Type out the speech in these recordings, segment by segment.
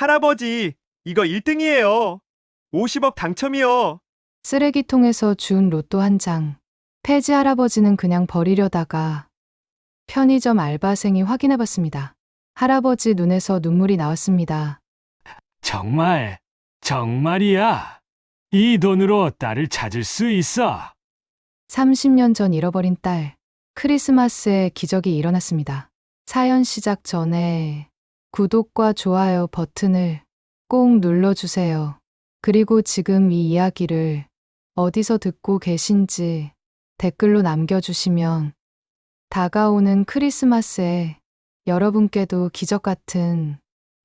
할아버지, 이거 1등이에요. 50억 당첨이요. 쓰레기통에서 주운 로또 한 장. 폐지 할아버지는 그냥 버리려다가 편의점 알바생이 확인해 봤습니다. 할아버지 눈에서 눈물이 나왔습니다. 정말이야. 이 돈으로 딸을 찾을 수 있어. 30년 전 잃어버린 딸. 크리스마스에 기적이 일어났습니다. 사연 시작 전에 구독과 좋아요 버튼을 꼭 눌러주세요. 그리고 지금 이 이야기를 어디서 듣고 계신지 댓글로 남겨주시면 다가오는 크리스마스에 여러분께도 기적 같은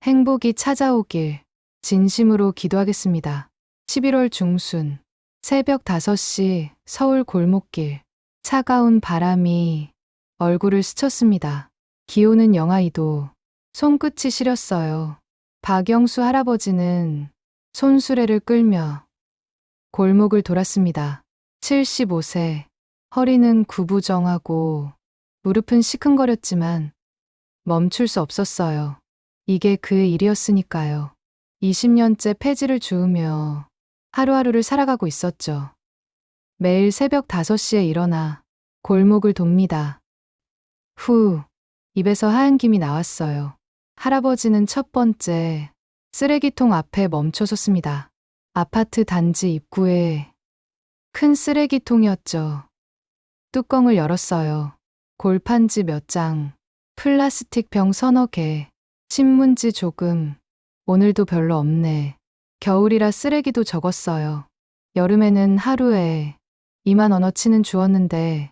행복이 찾아오길 진심으로 기도하겠습니다. 11월 중순 새벽 5시 서울 골목길. 차가운 바람이 얼굴을 스쳤습니다. 기온은 영하 2도. 손끝이 시렸어요. 박영수 할아버지는 손수레를 끌며 골목을 돌았습니다. 75세. 허리는 구부정하고 무릎은 시큰거렸지만 멈출 수 없었어요. 이게 그 일이었으니까요. 20년째 폐지를 주우며 하루하루를 살아가고 있었죠. 매일 새벽 5시에 일어나 골목을 돕니다. 후, 입에서 하얀 김이 나왔어요. 할아버지는 첫 번째 쓰레기통 앞에 멈춰섰습니다. 아파트 단지 입구에 큰 쓰레기통이었죠. 뚜껑을 열었어요. 골판지 몇 장, 플라스틱 병 서너 개, 신문지 조금, 오늘도 별로 없네. 겨울이라 쓰레기도 적었어요. 여름에는 하루에 2만 원어치는 주었는데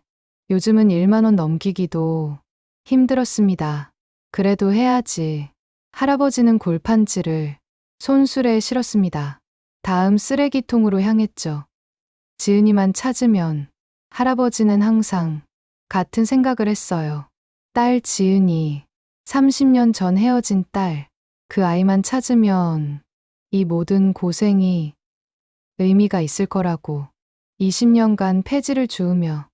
요즘은 1만 원 넘기기도 힘들었습니다. 그래도 해야지. 할아버지는 골판지를 손수레에 실었습니다. 다음 쓰레기통으로 향했죠. 지은이만 찾으면 할아버지는 항상 같은 생각을 했어요. 딸 지은이, 30년 전 헤어진 딸, 그 아이만 찾으면 이 모든 고생이 의미가 있을 거라고. 20년간 폐지를 주우며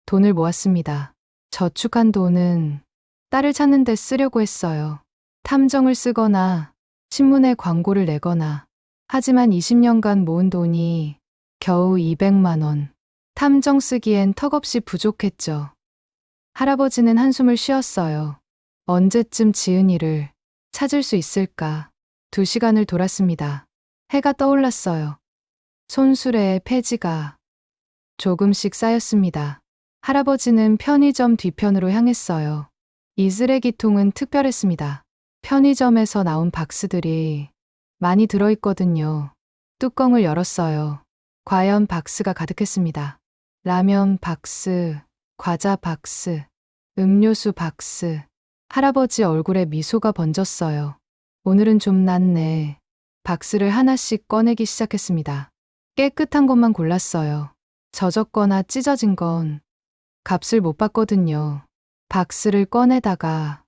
돈을 모았습니다. 저축한 돈은 딸을 찾는 데 쓰려고 했어요. 탐정을 쓰거나 신문에 광고를 내거나. 하지만 20년간 모은 돈이 겨우 200만 원. 탐정 쓰기엔 턱없이 부족했죠. 할아버지는 한숨을 쉬었어요. 언제쯤 지은이를 찾을 수 있을까? 2시간을 돌았습니다. 해가 떠올랐어요. 손수레에 폐지가 조금씩 쌓였습니다. 할아버지는 편의점 뒤편으로 향했어요. 이 쓰레기통은 특별했습니다. 편의점에서 나온 박스들이 많이 들어있거든요. 뚜껑을 열었어요. 과연 박스가 가득했습니다. 라면 박스, 과자 박스, 음료수 박스. 할아버지 얼굴에 미소가 번졌어요. 오늘은 좀 낫네. 박스를 하나씩 꺼내기 시작했습니다. 깨끗한 것만 골랐어요. 젖었거나 찢어진 건 값을 못 받거든요. 박스를 꺼내다가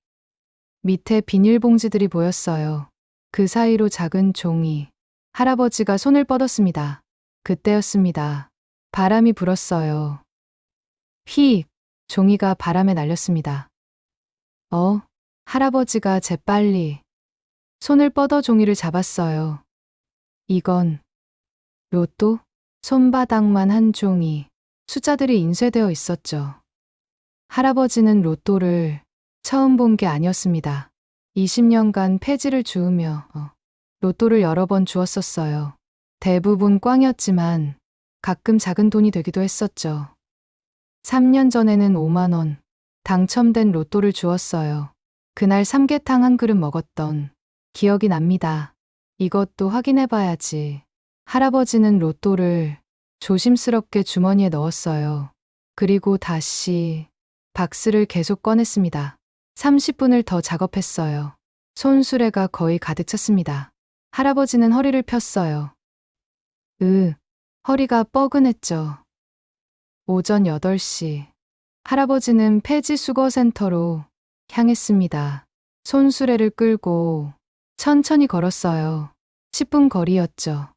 밑에 비닐봉지들이 보였어요. 그 사이로 작은 종이. 할아버지가 손을 뻗었습니다. 그때였습니다. 바람이 불었어요. 휙! 종이가 바람에 날렸습니다. 할아버지가 재빨리 손을 뻗어 종이를 잡았어요. 이건 로또? 손바닥만 한 종이. 숫자들이 인쇄되어 있었죠. 할아버지는 로또를 처음 본 게 아니었습니다. 20년간 폐지를 주우며 로또를 여러 번 주었었어요. 대부분 꽝이었지만 가끔 작은 돈이 되기도 했었죠. 3년 전에는 5만 원 당첨된 로또를 주었어요. 그날 삼계탕 한 그릇 먹었던 기억이 납니다. 이것도 확인해 봐야지. 할아버지는 로또를 조심스럽게 주머니에 넣었어요. 그리고 다시 박스를 계속 꺼냈습니다. 30분을 더 작업했어요. 손수레가 거의 가득 찼습니다. 할아버지는 허리를 폈어요. 허리가 뻐근했죠. 오전 8시. 할아버지는 폐지 수거센터로 향했습니다. 손수레를 끌고 천천히 걸었어요. 10분 거리였죠.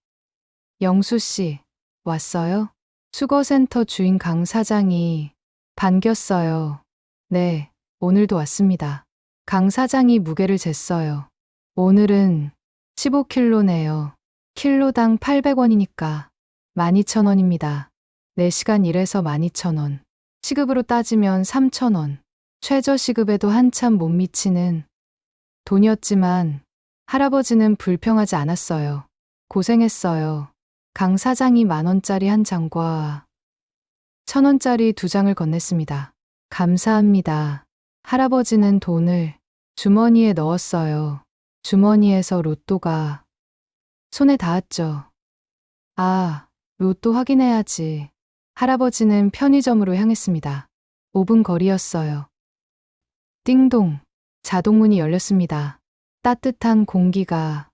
영수 씨, 왔어요? 수거센터 주인 강 사장이 반겼어요. 네, 오늘도 왔습니다. 강 사장이 무게를 쟀어요. 오늘은 15킬로네요. 킬로당 800원이니까 12,000원입니다. 4시간 일해서 12,000원. 시급으로 따지면 3,000원. 최저 시급에도 한참 못 미치는 돈이었지만 할아버지는 불평하지 않았어요. 고생했어요. 강 사장이 10,000원짜리 한 장과 1,000원짜리 2장을 건넸습니다. 감사합니다. 할아버지는 돈을 주머니에 넣었어요. 주머니에서 로또가 손에 닿았죠. 아, 로또 확인해야지. 할아버지는 편의점으로 향했습니다. 5분 거리였어요. 띵동. 자동문이 열렸습니다. 따뜻한 공기가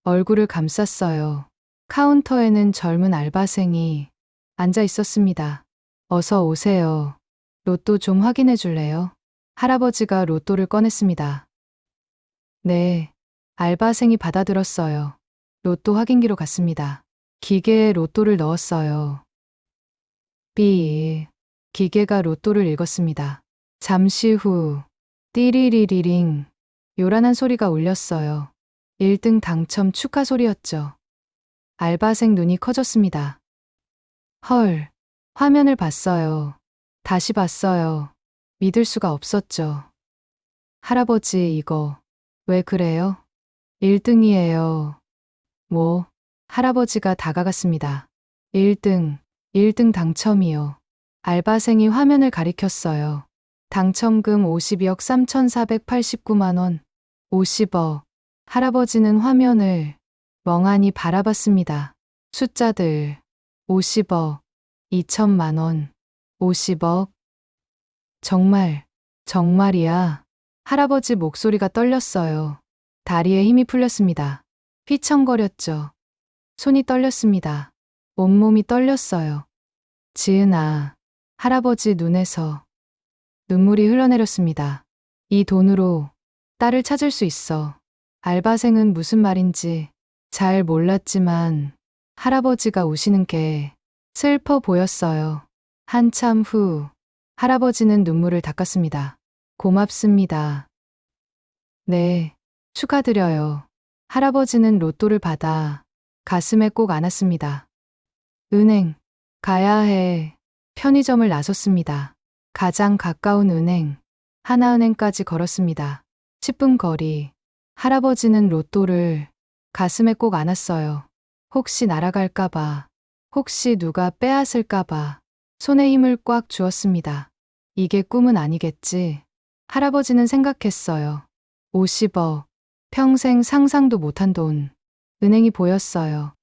얼굴을 감쌌어요. 카운터에는 젊은 알바생이 앉아 있었습니다. 어서 오세요. 로또 좀 확인해 줄래요? 할아버지가 로또를 꺼냈습니다. 네. 알바생이 받아들었어요. 로또 확인기로 갔습니다. 기계에 로또를 넣었어요. 삐. 기계가 로또를 읽었습니다. 잠시 후 띠리리리링 요란한 소리가 울렸어요. 1등 당첨 축하 소리였죠. 알바생 눈이 커졌습니다. 헐. 화면을 봤어요. 다시 봤어요. 믿을 수가 없었죠. 할아버지 이거 왜 그래요? 1등이에요. 뭐? 할아버지가 다가갔습니다. 1등 당첨이요. 알바생이 화면을 가리켰어요. 당첨금 52억 3,489만 원. 50억. 할아버지는 화면을 멍하니 바라봤습니다. 숫자들. 50억. 2천만 원. 50억. 정말이야. 할아버지 목소리가 떨렸어요. 다리에 힘이 풀렸습니다. 휘청거렸죠. 손이 떨렸습니다. 온몸이 떨렸어요. 지은아. 할아버지 눈에서 눈물이 흘러내렸습니다. 이 돈으로 딸을 찾을 수 있어. 알바생은 무슨 말인지 잘 몰랐지만 할아버지가 우시는 게 슬퍼 보였어요. 한참 후 할아버지는 눈물을 닦았습니다. 고맙습니다. 네, 축하드려요. 할아버지는 로또를 받아 가슴에 꼭 안았습니다. 은행 가야 해. 편의점을 나섰습니다. 가장 가까운 은행 하나은행까지 걸었습니다. 10분 거리. 할아버지는 로또를 가슴에 꼭 안았어요. 혹시 날아갈까봐, 혹시 누가 빼앗을까봐 손에 힘을 꽉 주었습니다. 이게 꿈은 아니겠지. 할아버지는 생각했어요. 50억. 평생 상상도 못한 돈. 은행이 보였어요.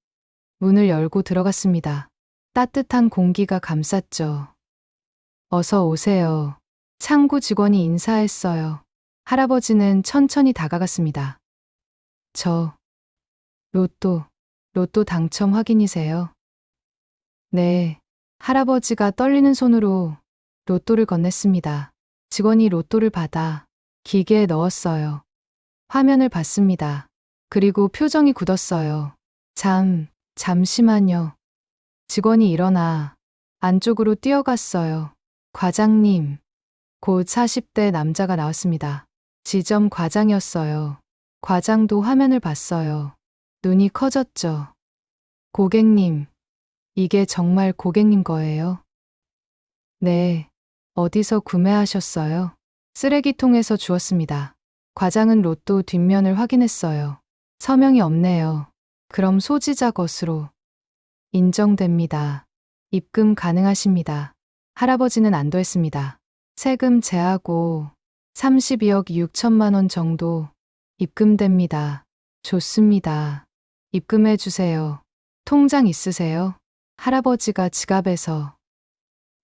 문을 열고 들어갔습니다. 따뜻한 공기가 감쌌죠. 어서 오세요. 창구 직원이 인사했어요. 할아버지는 천천히 다가갔습니다. 로또 당첨 확인이세요? 네. 할아버지가 떨리는 손으로 로또를 건넸습니다. 직원이 로또를 받아 기계에 넣었어요. 화면을 봤습니다. 그리고 표정이 굳었어요. 잠시만요. 직원이 일어나 안쪽으로 뛰어갔어요. 과장님. 곧 40대 남자가 나왔습니다. 지점 과장이었어요. 과장도 화면을 봤어요. 눈이 커졌죠. 고객님. 이게 정말 고객님 거예요? 네. 어디서 구매하셨어요? 쓰레기통에서 주웠습니다. 과장은 로또 뒷면을 확인했어요. 서명이 없네요. 그럼 소지자 것으로 인정됩니다. 입금 가능하십니다. 할아버지는 안도했습니다. 세금 제하고 32억 6천만 원 정도 입금됩니다. 좋습니다. 입금해 주세요. 통장 있으세요? 할아버지가 지갑에서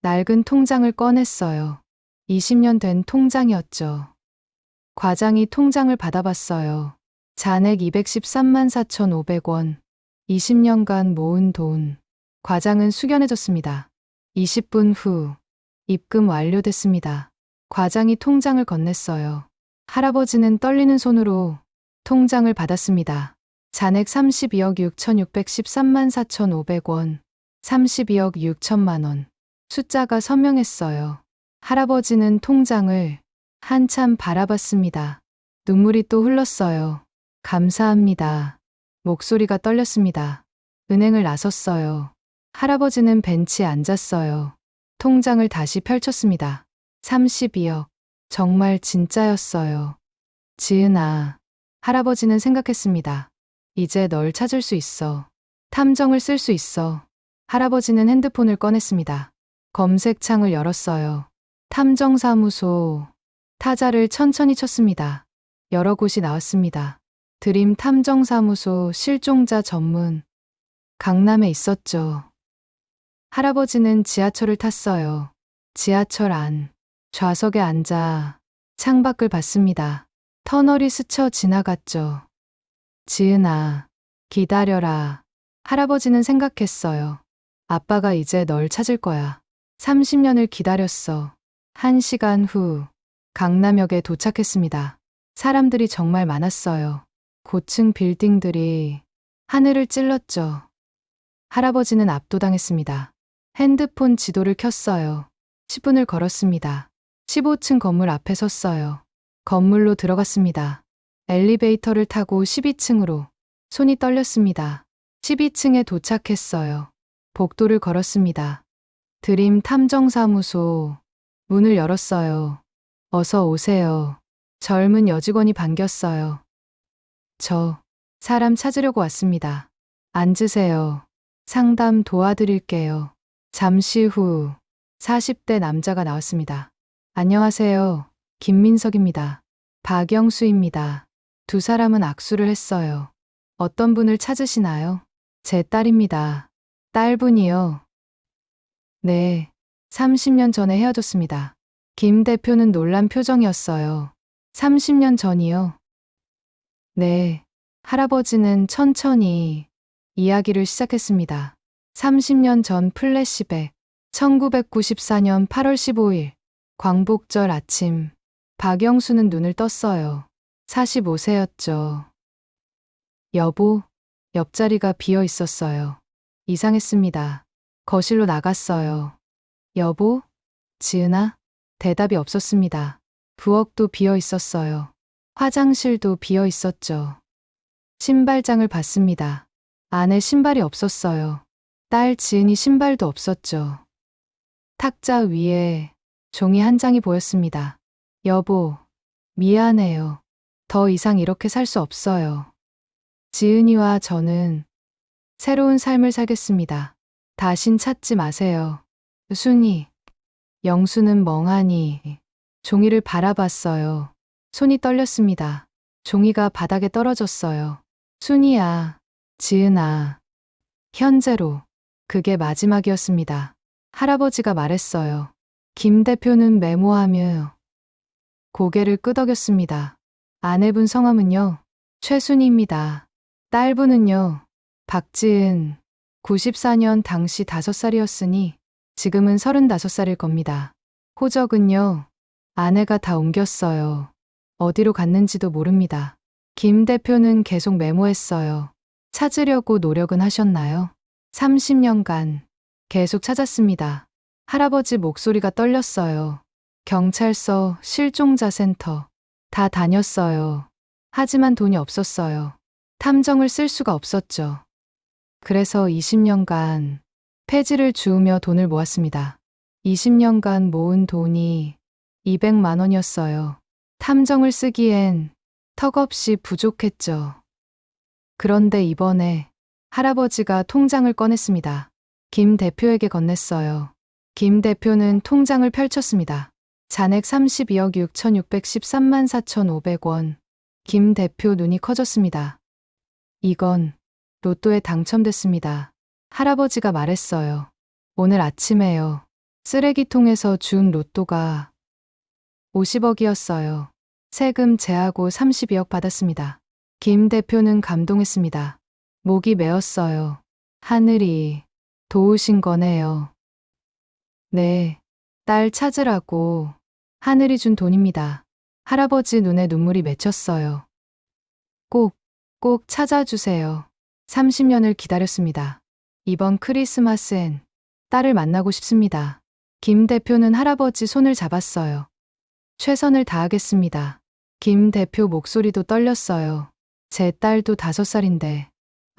낡은 통장을 꺼냈어요. 20년 된 통장이었죠. 과장이 통장을 받아봤어요. 잔액 213만 4,500원. 20년간 모은 돈. 과장은 숙연해졌습니다. 20분 후 입금 완료됐습니다. 과장이 통장을 건넸어요. 할아버지는 떨리는 손으로 통장을 받았습니다. 잔액 32억 6,613만 4,500원. 32억 6천만 원. 숫자가 선명했어요. 할아버지는 통장을 한참 바라봤습니다. 눈물이 또 흘렀어요. 감사합니다. 목소리가 떨렸습니다. 은행을 나섰어요. 할아버지는 벤치에 앉았어요. 통장을 다시 펼쳤습니다. 32억. 정말 진짜였어요. 지은아. 할아버지는 생각했습니다. 이제 널 찾을 수 있어. 탐정을 쓸 수 있어. 할아버지는 핸드폰을 꺼냈습니다. 검색창을 열었어요. 탐정사무소. 타자를 천천히 쳤습니다. 여러 곳이 나왔습니다. 드림 탐정사무소 실종자 전문. 강남에 있었죠. 할아버지는 지하철을 탔어요. 지하철 안. 좌석에 앉아 창밖을 봤습니다. 터널이 스쳐 지나갔죠. 지은아, 기다려라. 할아버지는 생각했어요. 아빠가 이제 널 찾을 거야. 30년을 기다렸어. 1시간 후, 강남역에 도착했습니다. 사람들이 정말 많았어요. 고층 빌딩들이 하늘을 찔렀죠. 할아버지는 압도당했습니다. 핸드폰 지도를 켰어요. 10분을 걸었습니다. 15층 건물 앞에 섰어요. 건물로 들어갔습니다. 엘리베이터를 타고 12층으로. 손이 떨렸습니다. 12층에 도착했어요. 복도를 걸었습니다. 드림 탐정사무소. 문을 열었어요. 어서 오세요. 젊은 여직원이 반겼어요. 저 사람 찾으려고 왔습니다. 앉으세요. 상담 도와드릴게요. 잠시 후 40대 남자가 나왔습니다. 안녕하세요. 김민석입니다. 박영수입니다. 두 사람은 악수를 했어요. 어떤 분을 찾으시나요? 제 딸입니다. 딸분이요? 네. 30년 전에 헤어졌습니다. 김 대표는 놀란 표정이었어요. 30년 전이요? 네. 할아버지는 천천히 이야기를 시작했습니다. 30년 전 플래시백. 1994년 8월 15일. 광복절 아침. 박영수는 눈을 떴어요. 45세였죠. 여보, 옆자리가 비어 있었어요. 이상했습니다. 거실로 나갔어요. 여보? 지은아? 대답이 없었습니다. 부엌도 비어 있었어요. 화장실도 비어 있었죠. 신발장을 봤습니다. 안에 신발이 없었어요. 딸 지은이 신발도 없었죠. 탁자 위에 종이 한 장이 보였습니다. 여보, 미안해요. 더 이상 이렇게 살 수 없어요. 지은이와 저는 새로운 삶을 살겠습니다. 다신 찾지 마세요. 순이. 영수는 멍하니 종이를 바라봤어요. 손이 떨렸습니다. 종이가 바닥에 떨어졌어요. 순이야, 지은아. 현재로. 그게 마지막이었습니다. 할아버지가 말했어요. 김 대표는 메모하며 고개를 끄덕였습니다. 아내분 성함은요? 최순희입니다. 딸분은요? 박지은. 94년 당시 5살이었으니 지금은 35살일 겁니다. 호적은요? 아내가 다 옮겼어요. 어디로 갔는지도 모릅니다. 김 대표는 계속 메모했어요. 찾으려고 노력은 하셨나요? 30년간 계속 찾았습니다. 할아버지 목소리가 떨렸어요. 경찰서, 실종자 센터 다 다녔어요. 하지만 돈이 없었어요. 탐정을 쓸 수가 없었죠. 그래서 20년간 폐지를 주우며 돈을 모았습니다. 20년간 모은 돈이 200만 원이었어요. 탐정을 쓰기엔 턱없이 부족했죠. 그런데 이번에 할아버지가 통장을 꺼냈습니다. 김 대표에게 건넸어요. 김 대표는 통장을 펼쳤습니다. 잔액 32억 6,613만 4,500원. 김 대표 눈이 커졌습니다. 이건 로또에 당첨됐습니다. 할아버지가 말했어요. 오늘 아침에요. 쓰레기통에서 준 로또가 50억이었어요. 세금 제하고 32억 받았습니다. 김 대표는 감동했습니다. 목이 메었어요. 하늘이 도우신 거네요. 네, 딸 찾으라고 하늘이 준 돈입니다. 할아버지 눈에 눈물이 맺혔어요. 꼭 찾아주세요. 30년을 기다렸습니다. 이번 크리스마스엔 딸을 만나고 싶습니다. 김 대표는 할아버지 손을 잡았어요. 최선을 다하겠습니다. 김 대표 목소리도 떨렸어요. 제 딸도 5살인데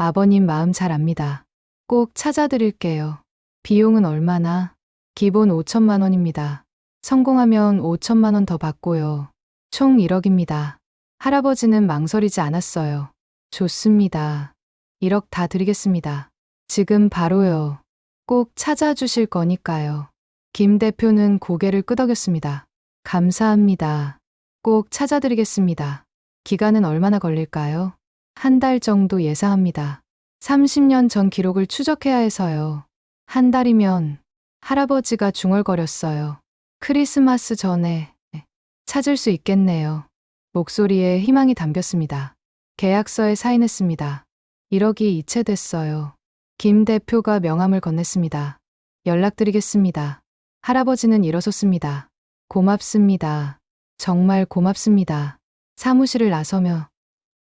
아버님 마음 잘 압니다. 꼭 찾아드릴게요. 비용은 얼마나? 기본 5천만 원입니다. 성공하면 5천만 원 더 받고요. 총 1억입니다. 할아버지는 망설이지 않았어요. 좋습니다. 1억 다 드리겠습니다. 지금 바로요. 꼭 찾아주실 거니까요. 김 대표는 고개를 끄덕였습니다. 감사합니다. 꼭 찾아드리겠습니다. 기간은 얼마나 걸릴까요? 한 달 정도 예상합니다. 30년 전 기록을 추적해야 해서요. 한 달이면 할아버지가 중얼거렸어요. 크리스마스 전에 찾을 수 있겠네요. 목소리에 희망이 담겼습니다. 계약서에 사인했습니다. 1억이 이체됐어요. 김 대표가 명함을 건넸습니다. 연락드리겠습니다. 할아버지는 일어섰습니다. 고맙습니다. 정말 고맙습니다. 사무실을 나서며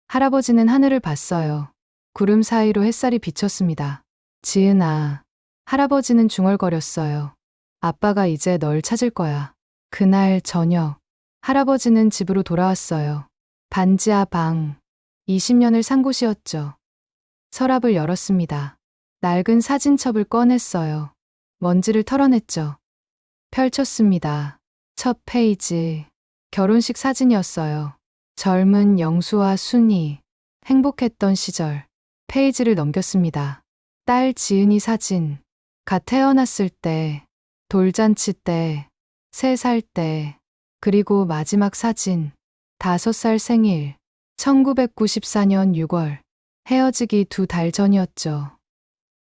할아버지는 하늘을 봤어요. 구름 사이로 햇살이 비쳤습니다. 지은아. 할아버지는 중얼거렸어요. 아빠가 이제 널 찾을 거야. 그날 저녁 할아버지는 집으로 돌아왔어요. 반지하 방. 20년을 산 곳이었죠. 서랍을 열었습니다. 낡은 사진첩을 꺼냈어요. 먼지를 털어냈죠. 펼쳤습니다. 첫 페이지. 결혼식 사진이었어요. 젊은 영수와 순이 행복했던 시절. 페이지를 넘겼습니다. 딸 지은이 사진. 갓 태어났을 때, 돌잔치 때, 3살 때, 그리고 마지막 사진. 5살 생일. 1994년 6월. 헤어지기 2달 전이었죠.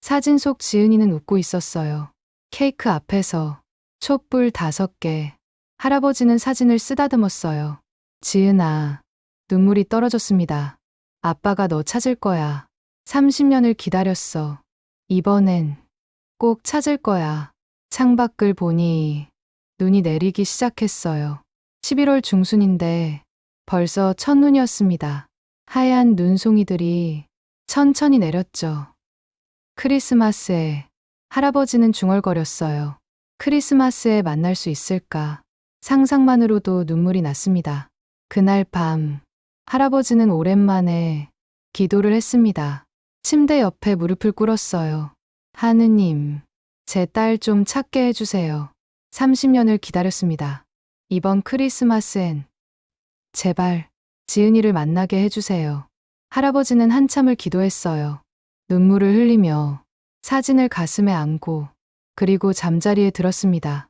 사진 속 지은이는 웃고 있었어요. 케이크 앞에서 촛불 5개. 할아버지는 사진을 쓰다듬었어요. 지은아. 눈물이 떨어졌습니다. 아빠가 너 찾을 거야. 30년을 기다렸어. 이번엔 꼭 찾을 거야. 창밖을 보니 눈이 내리기 시작했어요. 11월 중순인데 벌써 첫눈이었습니다. 하얀 눈송이들이 천천히 내렸죠. 크리스마스에 할아버지는 중얼거렸어요. 크리스마스에 만날 수 있을까? 상상만으로도 눈물이 났습니다. 그날 밤 할아버지는 오랜만에 기도를 했습니다. 침대 옆에 무릎을 꿇었어요. 하느님, 제 딸 좀 찾게 해주세요. 30년을 기다렸습니다. 이번 크리스마스엔 제발 지은이를 만나게 해주세요. 할아버지는 한참을 기도했어요. 눈물을 흘리며 사진을 가슴에 안고 그리고 잠자리에 들었습니다.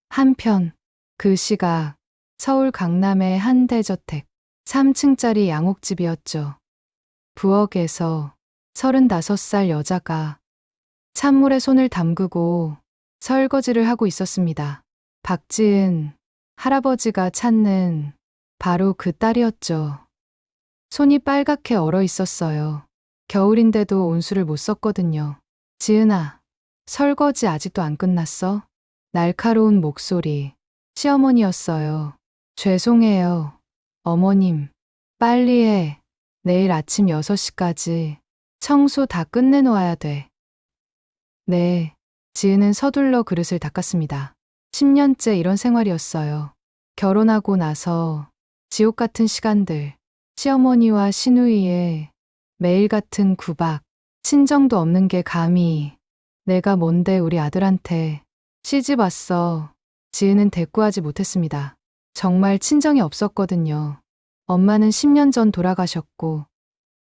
한편 그 시각 서울 강남의 한 대저택 3층짜리 양옥집이었죠. 부엌에서 35살 여자가 찬물에 손을 담그고 설거지를 하고 있었습니다. 박지은, 할아버지가 찾는 바로 그 딸이었죠. 손이 빨갛게 얼어 있었어요. 겨울인데도 온수를 못 썼거든요. 지은아, 설거지 아직도 안 끝났어? 날카로운 목소리, 시어머니였어요. 죄송해요. 어머님, 빨리 해. 내일 아침 6시까지 청소 다 끝내놓아야 돼. 네, 지은은 서둘러 그릇을 닦았습니다. 10년째 이런 생활이었어요. 결혼하고 나서 지옥 같은 시간들, 시어머니와 시누이의 매일 같은 구박, 친정도 없는 게 감히 내가 뭔데 우리 아들한테 시집 왔어. 지은은 대꾸하지 못했습니다. 정말 친정이 없었거든요. 엄마는 10년 전 돌아가셨고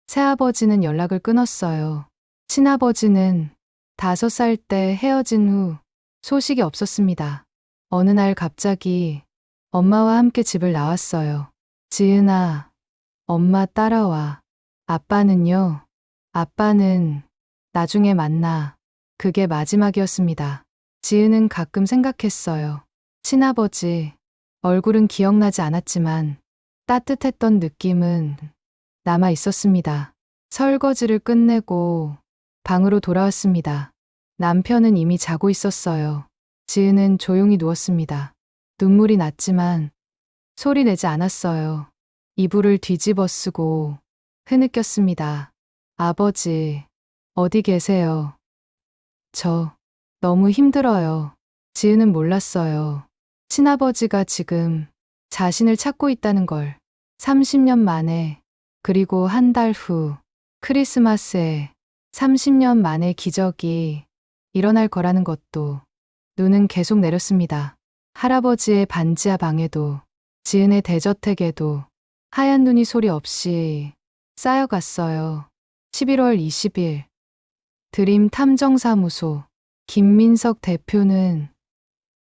새아버지는 연락을 끊었어요. 친아버지는 5살 때 헤어진 후 소식이 없었습니다. 어느 날 갑자기 엄마와 함께 집을 나왔어요. 지은아, 엄마 따라와. 아빠는요? 아빠는 나중에 만나. 그게 마지막이었습니다. 지은은 가끔 생각했어요. 친아버지, 얼굴은 기억나지 않았지만 따뜻했던 느낌은 남아 있었습니다. 설거지를 끝내고 방으로 돌아왔습니다. 남편은 이미 자고 있었어요. 지은은 조용히 누웠습니다. 눈물이 났지만 소리 내지 않았어요. 이불을 뒤집어 쓰고 흐느꼈습니다. 아버지, 어디 계세요? 저 너무 힘들어요. 지은은 몰랐어요. 친아버지가 지금 자신을 찾고 있다는 걸. 30년 만에, 그리고 한 달 후, 크리스마스에 30년 만에 기적이 일어날 거라는 것도 눈은 계속 내렸습니다. 할아버지의 반지하 방에도 지은의 대저택에도 하얀 눈이 소리 없이 쌓여갔어요. 11월 20일 드림 탐정사무소 김민석 대표는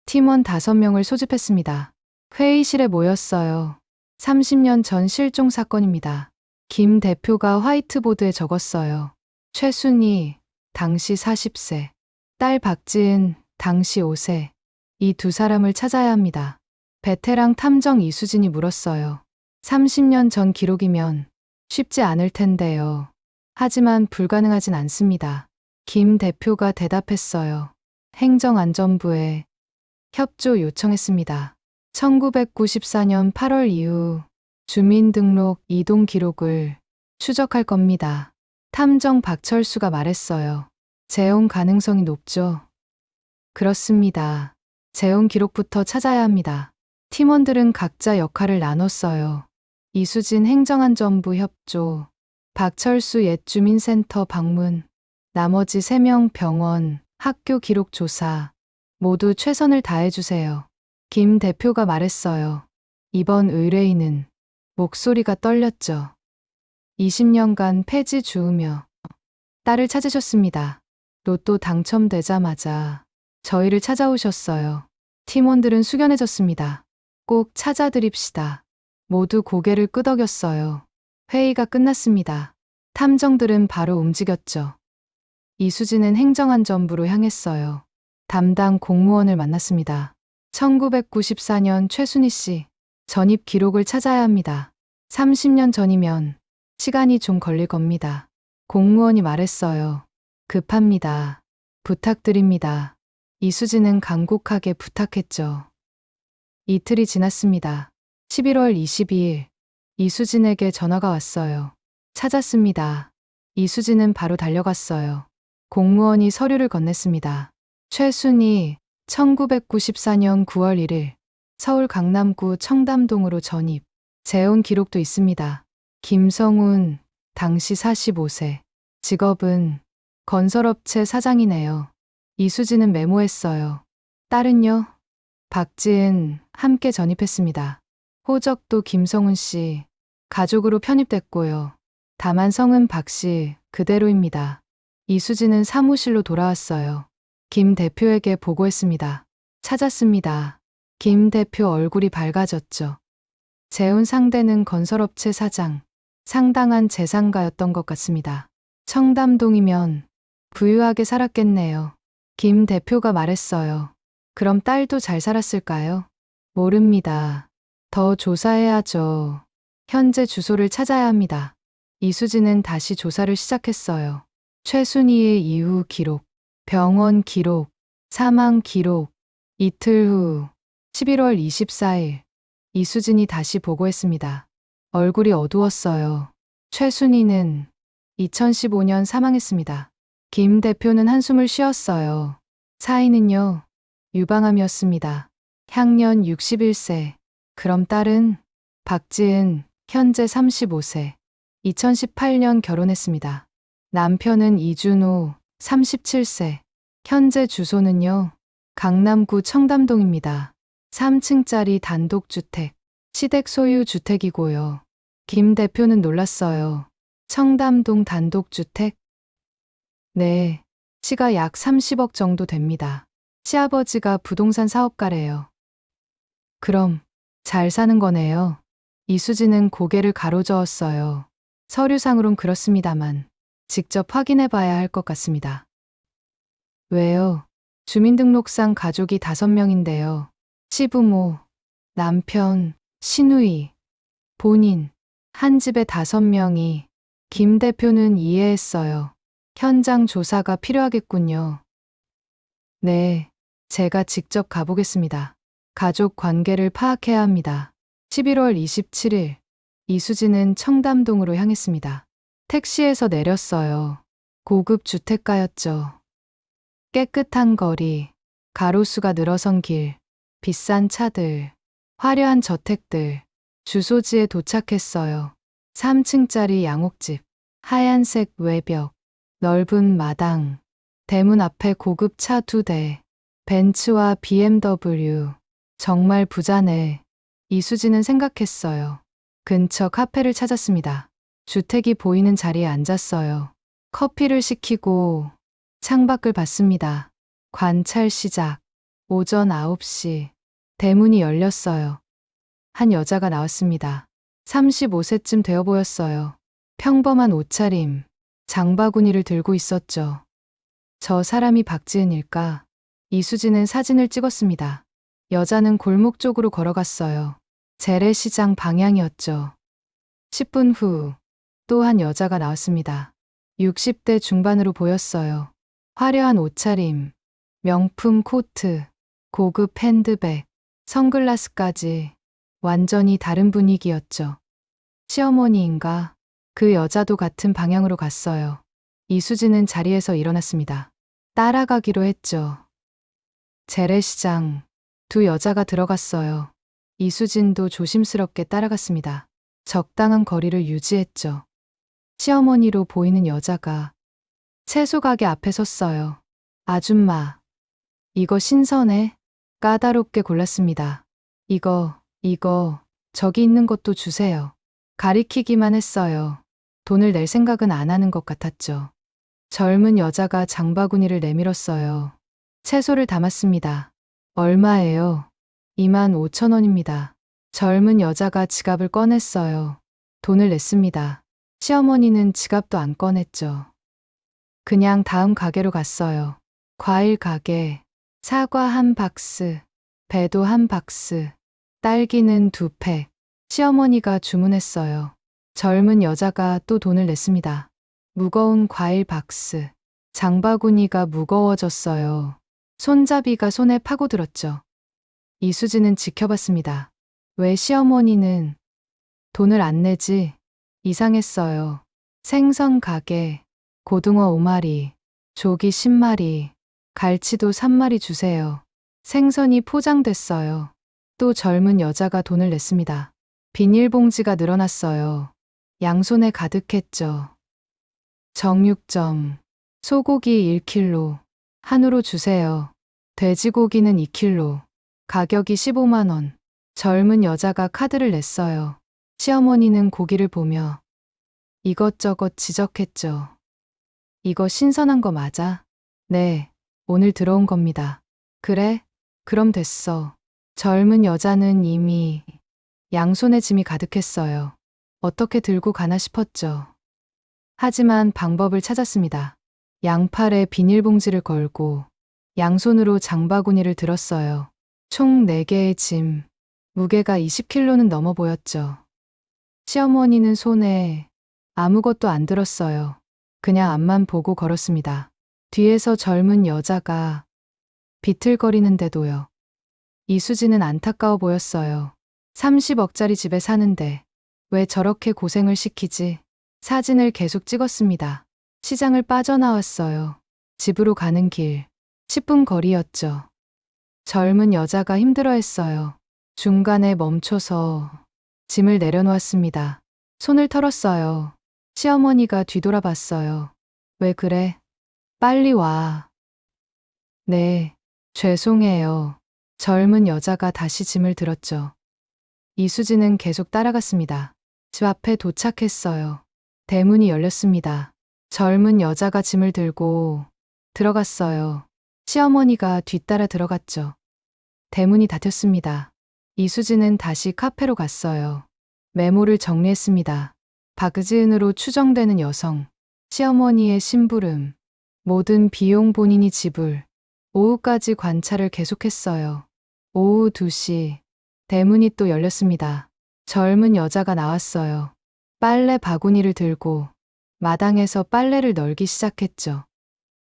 팀원 5명을 소집했습니다. 회의실에 모였어요. 30년 전 실종 사건입니다. 김 대표가 화이트보드에 적었어요. 최순희, 당시 40세. 딸 박지은, 당시 5세. 이 두 사람을 찾아야 합니다. 베테랑 탐정 이수진이 물었어요. 30년 전 기록이면 쉽지 않을 텐데요. 하지만 불가능하진 않습니다. 김 대표가 대답했어요. 행정안전부에 협조 요청했습니다. 1994년 8월 이후 주민등록 이동 기록을 추적할 겁니다. 탐정 박철수가 말했어요. 재혼 가능성이 높죠? 그렇습니다. 재혼 기록부터 찾아야 합니다. 팀원들은 각자 역할을 나눴어요. 이수진 행정안전부 협조, 박철수 옛주민센터 방문, 나머지 3명 병원, 학교 기록 조사, 모두 최선을 다해주세요. 김 대표가 말했어요. 이번 의뢰인은 목소리가 떨렸죠. 20년간 폐지 주우며 딸을 찾으셨습니다. 로또 당첨되자마자 저희를 찾아오셨어요. 팀원들은 숙연해졌습니다. 꼭 찾아드립시다. 모두 고개를 끄덕였어요. 회의가 끝났습니다. 탐정들은 바로 움직였죠. 이수진은 행정안전부로 향했어요. 담당 공무원을 만났습니다. 1994년 최순희 씨, 전입 기록을 찾아야 합니다. 30년 전이면 시간이 좀 걸릴 겁니다. 공무원이 말했어요. 급합니다. 부탁드립니다. 이수진은 간곡하게 부탁했죠. 이틀이 지났습니다. 11월 22일, 이수진에게 전화가 왔어요. 찾았습니다. 이수진은 바로 달려갔어요. 공무원이 서류를 건넸습니다. 최순희, 1994년 9월 1일, 서울 강남구 청담동으로 전입. 재혼 기록도 있습니다. 김성훈, 당시 45세. 직업은 건설업체 사장이네요. 이수진은 메모했어요. 딸은요? 박지은, 함께 전입했습니다. 호적도 김성훈 씨, 가족으로 편입됐고요. 다만 성은 박 씨, 그대로입니다. 이수진은 사무실로 돌아왔어요. 김 대표에게 보고했습니다. 찾았습니다. 김 대표 얼굴이 밝아졌죠. 재혼 상대는 건설업체 사장, 상당한 재산가였던 것 같습니다. 청담동이면 부유하게 살았겠네요. 김 대표가 말했어요. 그럼 딸도 잘 살았을까요? 모릅니다. 더 조사해야죠. 현재 주소를 찾아야 합니다. 이수진은 다시 조사를 시작했어요. 최순희의 이후 기록, 병원 기록, 사망 기록. 이틀 후 11월 24일 이수진이 다시 보고했습니다. 얼굴이 어두웠어요. 최순희는 2015년 사망했습니다. 김 대표는 한숨을 쉬었어요. 사인은요, 유방암이었습니다. 향년 61세. 그럼 딸은? 박지은, 현재 35세. 2018년 결혼했습니다. 남편은 이준호, 37세. 현재 주소는요, 강남구 청담동입니다. 3층짜리 단독주택, 시댁 소유 주택이고요. 김 대표는 놀랐어요. 청담동 단독주택? 네, 시가 약 30억 정도 됩니다. 시아버지가 부동산 사업가래요. 그럼 잘 사는 거네요. 이수진은 고개를 가로저었어요. 서류상으론 그렇습니다만 직접 확인해 봐야 할 것 같습니다. 왜요? 주민등록상 가족이 5명인데요. 시부모, 남편, 시누이, 본인, 한 집에 5명이. 김 대표는 이해했어요. 현장 조사가 필요하겠군요. 네, 제가 직접 가보겠습니다. 가족 관계를 파악해야 합니다. 11월 27일, 이수진은 청담동으로 향했습니다. 택시에서 내렸어요. 고급 주택가였죠. 깨끗한 거리, 가로수가 늘어선 길, 비싼 차들, 화려한 저택들. 주소지에 도착했어요. 3층짜리 양옥집. 하얀색 외벽, 넓은 마당, 대문 앞에 고급 차 2대, 벤츠와 BMW. 정말 부자네. 이수지는 생각했어요. 근처 카페를 찾았습니다. 주택이 보이는 자리에 앉았어요. 커피를 시키고 창밖을 봤습니다. 관찰 시작. 오전 9시. 대문이 열렸어요. 한 여자가 나왔습니다. 35세쯤 되어 보였어요. 평범한 옷차림, 장바구니를 들고 있었죠. 저 사람이 박지은일까? 이수지는 사진을 찍었습니다. 여자는 골목 쪽으로 걸어갔어요. 재래시장 방향이었죠. 10분 후, 또 한 여자가 나왔습니다. 60대 중반으로 보였어요. 화려한 옷차림, 명품 코트, 고급 핸드백, 선글라스까지 완전히 다른 분위기였죠. 시어머니인가? 그 여자도 같은 방향으로 갔어요. 이수지는 자리에서 일어났습니다. 따라가기로 했죠. 재래시장, 두 여자가 들어갔어요. 이수진도 조심스럽게 따라갔습니다. 적당한 거리를 유지했죠. 시어머니로 보이는 여자가 채소 가게 앞에 섰어요. 아줌마, 이거 신선해? 까다롭게 골랐습니다. 이거, 저기 있는 것도 주세요. 가리키기만 했어요. 돈을 낼 생각은 안 하는 것 같았죠. 젊은 여자가 장바구니를 내밀었어요. 채소를 담았습니다. 얼마예요? 25,000원입니다. 젊은 여자가 지갑을 꺼냈어요. 돈을 냈습니다. 시어머니는 지갑도 안 꺼냈죠. 그냥 다음 가게로 갔어요. 과일 가게, 사과 한 박스, 배도 한 박스, 딸기는 2팩. 시어머니가 주문했어요. 젊은 여자가 또 돈을 냈습니다. 무거운 과일 박스, 장바구니가 무거워졌어요. 손잡이가 손에 파고들었죠. 이수지는 지켜봤습니다. 왜 시어머니는 돈을 안 내지? 이상했어요. 생선 가게, 고등어 5마리, 조기 10마리, 갈치도 3마리 주세요. 생선이 포장됐어요. 또 젊은 여자가 돈을 냈습니다. 비닐봉지가 늘어났어요. 양손에 가득했죠. 정육점, 소고기 1kg, 한우로 주세요. 돼지고기는 2kg, 가격이 15만 원. 젊은 여자가 카드를 냈어요. 시어머니는 고기를 보며 이것저것 지적했죠. 이거 신선한 거 맞아? 네, 오늘 들어온 겁니다. 그래? 그럼 됐어. 젊은 여자는 이미 양손에 짐이 가득했어요. 어떻게 들고 가나 싶었죠. 하지만 방법을 찾았습니다. 양팔에 비닐봉지를 걸고 양손으로 장바구니를 들었어요. 총 4개의 짐, 무게가 20kg는 넘어 보였죠. 시어머니는 손에 아무것도 안 들었어요. 그냥 앞만 보고 걸었습니다. 뒤에서 젊은 여자가 비틀거리는데도요. 이수지는 안타까워 보였어요. 30억짜리 집에 사는데 왜 저렇게 고생을 시키지? 사진을 계속 찍었습니다. 시장을 빠져나왔어요. 집으로 가는 길, 10분 거리였죠. 젊은 여자가 힘들어했어요. 중간에 멈춰서 짐을 내려놓았습니다. 손을 털었어요. 시어머니가 뒤돌아봤어요. 왜 그래? 빨리 와. 네, 죄송해요. 젊은 여자가 다시 짐을 들었죠. 이수지는 계속 따라갔습니다. 집 앞에 도착했어요. 대문이 열렸습니다. 젊은 여자가 짐을 들고 들어갔어요. 시어머니가 뒤따라 들어갔죠. 대문이 닫혔습니다. 이수지는 다시 카페로 갔어요. 메모를 정리했습니다. 박지은으로 추정되는 여성, 시어머니의 심부름, 모든 비용 본인이 지불. 오후까지 관찰을 계속했어요. 오후 2시, 대문이 또 열렸습니다. 젊은 여자가 나왔어요. 빨래 바구니를 들고 마당에서 빨래를 널기 시작했죠.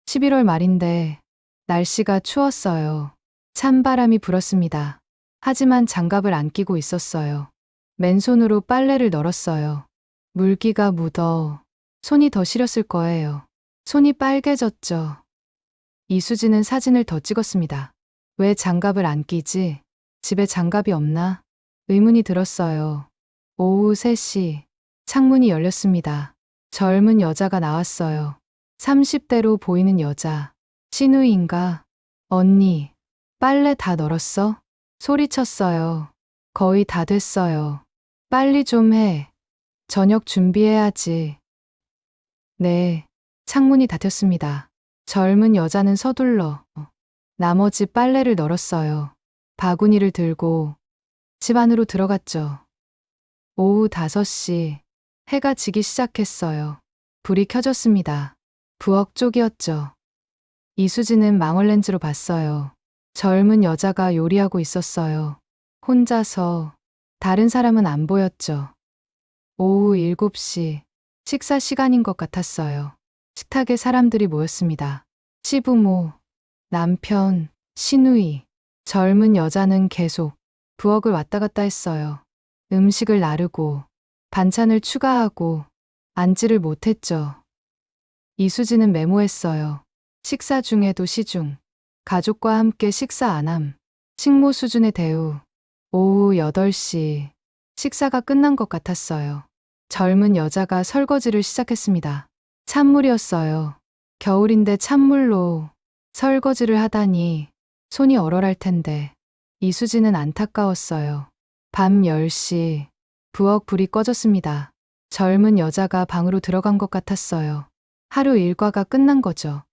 11월 말인데 날씨가 추웠어요. 찬바람이 불었습니다. 하지만 장갑을 안 끼고 있었어요. 맨손으로 빨래를 널었어요. 물기가 묻어 손이 더 시렸을 거예요. 손이 빨개졌죠. 이수지는 사진을 더 찍었습니다. 왜 장갑을 안 끼지? 집에 장갑이 없나? 의문이 들었어요. 오후 3시, 창문이 열렸습니다. 젊은 여자가 나왔어요. 30대로 보이는 여자. 신우인가? 언니, 빨래 다 널었어? 소리쳤어요. 거의 다 됐어요. 빨리 좀 해. 저녁 준비해야지. 네. 창문이 닫혔습니다. 젊은 여자는 서둘러 나머지 빨래를 널었어요. 바구니를 들고 집 안으로 들어갔죠. 오후 5시 해가 지기 시작했어요. 불이 켜졌습니다. 부엌 쪽이었죠. 이수지는 망원렌즈로 봤어요. 젊은 여자가 요리하고 있었어요. 혼자서. 다른 사람은 안 보였죠. 오후 7시 식사 시간인 것 같았어요. 식탁에 사람들이 모였습니다. 시부모, 남편, 시누이. 젊은 여자는 계속 부엌을 왔다 갔다 했어요. 음식을 나르고 반찬을 추가하고 앉지를 못했죠. 이수지는 메모했어요. 식사 중에도 시중. 가족과 함께 식사 안함. 식모 수준의 대우. 오후 8시. 식사가 끝난 것 같았어요. 젊은 여자가 설거지를 시작했습니다. 찬물이었어요. 겨울인데 찬물로 설거지를 하다니 손이 얼얼할 텐데. 이수지는 안타까웠어요. 밤 10시. 부엌 불이 꺼졌습니다. 젊은 여자가 방으로 들어간 것 같았어요. 하루 일과가 끝난 거죠.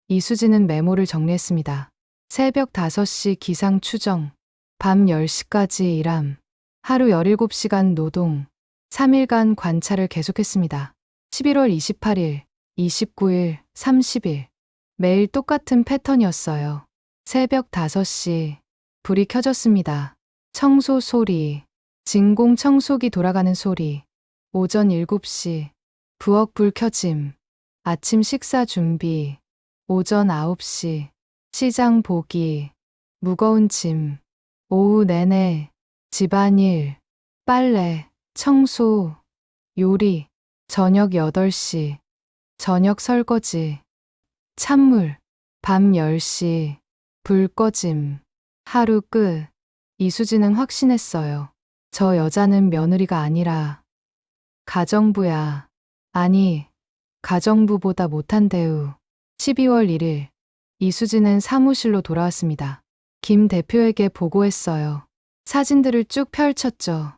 이수지는 메모를 정리했습니다. 새벽 5시 기상 추정. 밤 10시까지 일함. 하루 17시간 노동. 3일간 관찰을 계속했습니다. 11월 28일, 29일, 30일. 매일 똑같은 패턴이었어요. 새벽 5시. 불이 켜졌습니다. 청소 소리. 진공 청소기 돌아가는 소리. 오전 7시. 부엌 불 켜짐. 아침 식사 준비. 오전 9시. 시장 보기. 무거운 짐. 오후 내내. 집안일. 빨래. 청소. 요리. 저녁 8시. 저녁 설거지. 찬물. 밤 10시. 불 꺼짐. 하루 끝. 이수지는 확신했어요. 저 여자는 며느리가 아니라 가정부야. 아니, 가정부보다 못한 대우. 12월 1일. 이수지는 사무실로 돌아왔습니다. 김 대표에게 보고했어요. 사진들을 쭉 펼쳤죠.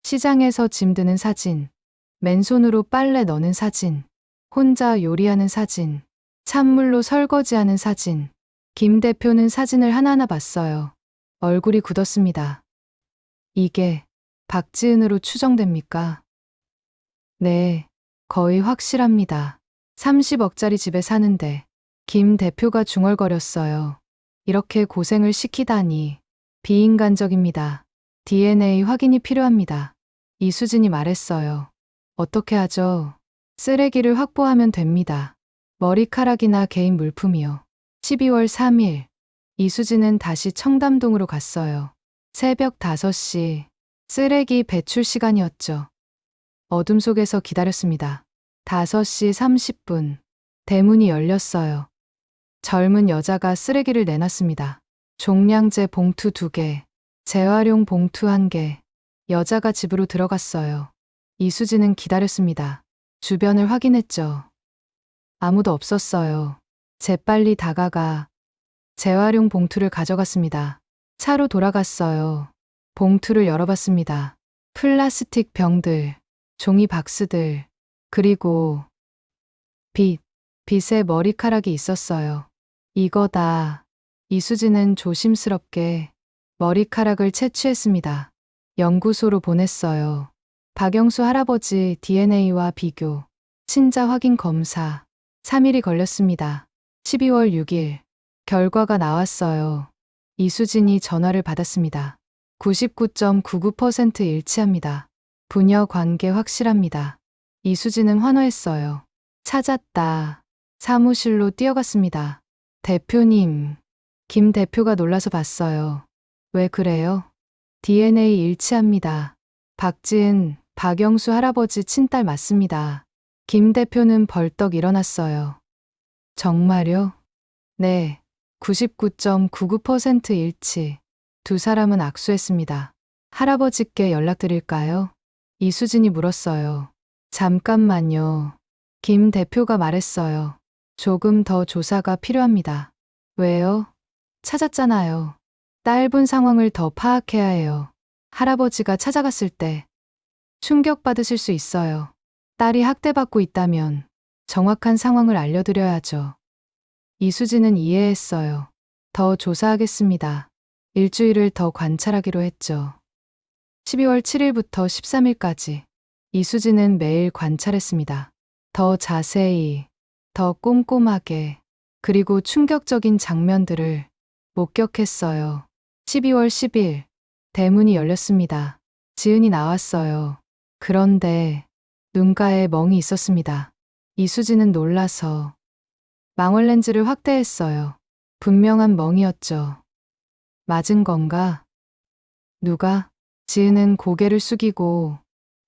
시장에서 짐 드는 사진. 맨손으로 빨래 넣는 사진. 혼자 요리하는 사진. 찬물로 설거지하는 사진. 김 대표는 사진을 하나하나 봤어요. 얼굴이 굳었습니다. 이게 박지은으로 추정됩니까? 네, 거의 확실합니다. 30억짜리 집에 사는데 김 대표가 중얼거렸어요. 이렇게 고생을 시키다니 비인간적입니다. DNA 확인이 필요합니다. 이수진이 말했어요. 어떻게 하죠? 쓰레기를 확보하면 됩니다. 머리카락이나 개인 물품이요. 12월 3일. 이수진은 다시 청담동으로 갔어요. 새벽 5시. 쓰레기 배출 시간이었죠. 어둠 속에서 기다렸습니다. 5시 30분. 대문이 열렸어요. 젊은 여자가 쓰레기를 내놨습니다. 종량제 봉투 2개, 재활용 봉투 1개. 여자가 집으로 들어갔어요. 이수진은 기다렸습니다. 주변을 확인했죠. 아무도 없었어요. 재빨리 다가가 재활용 봉투를 가져갔습니다. 차로 돌아갔어요. 봉투를 열어봤습니다. 플라스틱 병들, 종이 박스들, 그리고 빛에 머리카락이 있었어요. 이거다. 이수진은 조심스럽게 머리카락을 채취했습니다. 연구소로 보냈어요. 박영수 할아버지 DNA와 비교, 친자 확인 검사. 3일이 걸렸습니다. 12월 6일. 결과가 나왔어요. 이수진이 전화를 받았습니다. 99.99% 일치합니다. 부녀 관계 확실합니다. 이수진은 환호했어요. 찾았다. 사무실로 뛰어갔습니다. 대표님. 김 대표가 놀라서 봤어요. 왜 그래요? DNA 일치합니다. 박지은, 박영수 할아버지 친딸 맞습니다. 김 대표는 벌떡 일어났어요. 정말요? 네. 99.99% 일치. 두 사람은 악수했습니다. 할아버지께 연락드릴까요? 이수진이 물었어요. 잠깐만요. 김 대표가 말했어요. 조금 더 조사가 필요합니다. 왜요? 찾았잖아요. 짧은 상황을 더 파악해야 해요. 할아버지가 찾아갔을 때 충격받으실 수 있어요. 딸이 학대받고 있다면 정확한 상황을 알려드려야죠. 이수진은 이해했어요. 더 조사하겠습니다. 일주일을 더 관찰하기로 했죠. 12월 7일부터 13일까지 이수진은 매일 관찰했습니다. 더 자세히, 더 꼼꼼하게, 그리고 충격적인 장면들을 목격했어요. 12월 10일, 대문이 열렸습니다. 지은이 나왔어요. 그런데 눈가에 멍이 있었습니다. 이수진은 놀라서 망원 렌즈를 확대했어요. 분명한 멍이었죠. 맞은 건가? 누가? 지은은 고개를 숙이고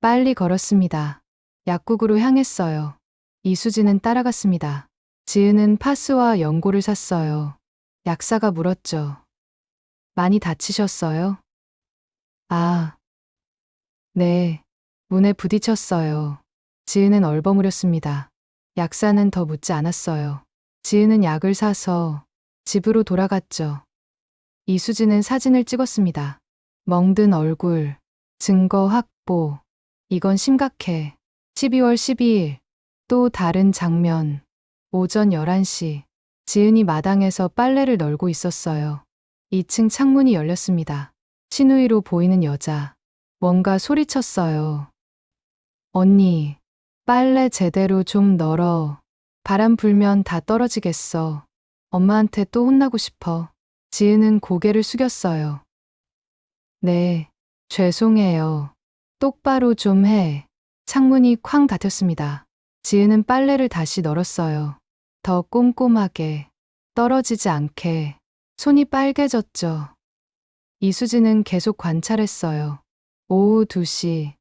빨리 걸었습니다. 약국으로 향했어요. 이수진은 따라갔습니다. 지은은 파스와 연고를 샀어요. 약사가 물었죠. 많이 다치셨어요? 아, 네. 문에 부딪혔어요. 지은은 얼버무렸습니다. 약사는 더 묻지 않았어요. 지은은 약을 사서 집으로 돌아갔죠. 이수진은 사진을 찍었습니다. 멍든 얼굴, 증거 확보. 이건 심각해. 12월 12일, 또 다른 장면. 오전 11시, 지은이 마당에서 빨래를 널고 있었어요. 2층 창문이 열렸습니다. 신우이로 보이는 여자. 뭔가 소리쳤어요. 언니, 빨래 제대로 좀 널어. 바람 불면 다 떨어지겠어. 엄마한테 또 혼나고 싶어. 지은은 고개를 숙였어요. 네, 죄송해요. 똑바로 좀 해. 창문이 쾅 닫혔습니다. 지은은 빨래를 다시 널었어요. 더 꼼꼼하게, 떨어지지 않게. 손이 빨개졌죠. 이수진은 계속 관찰했어요. 오후 2시,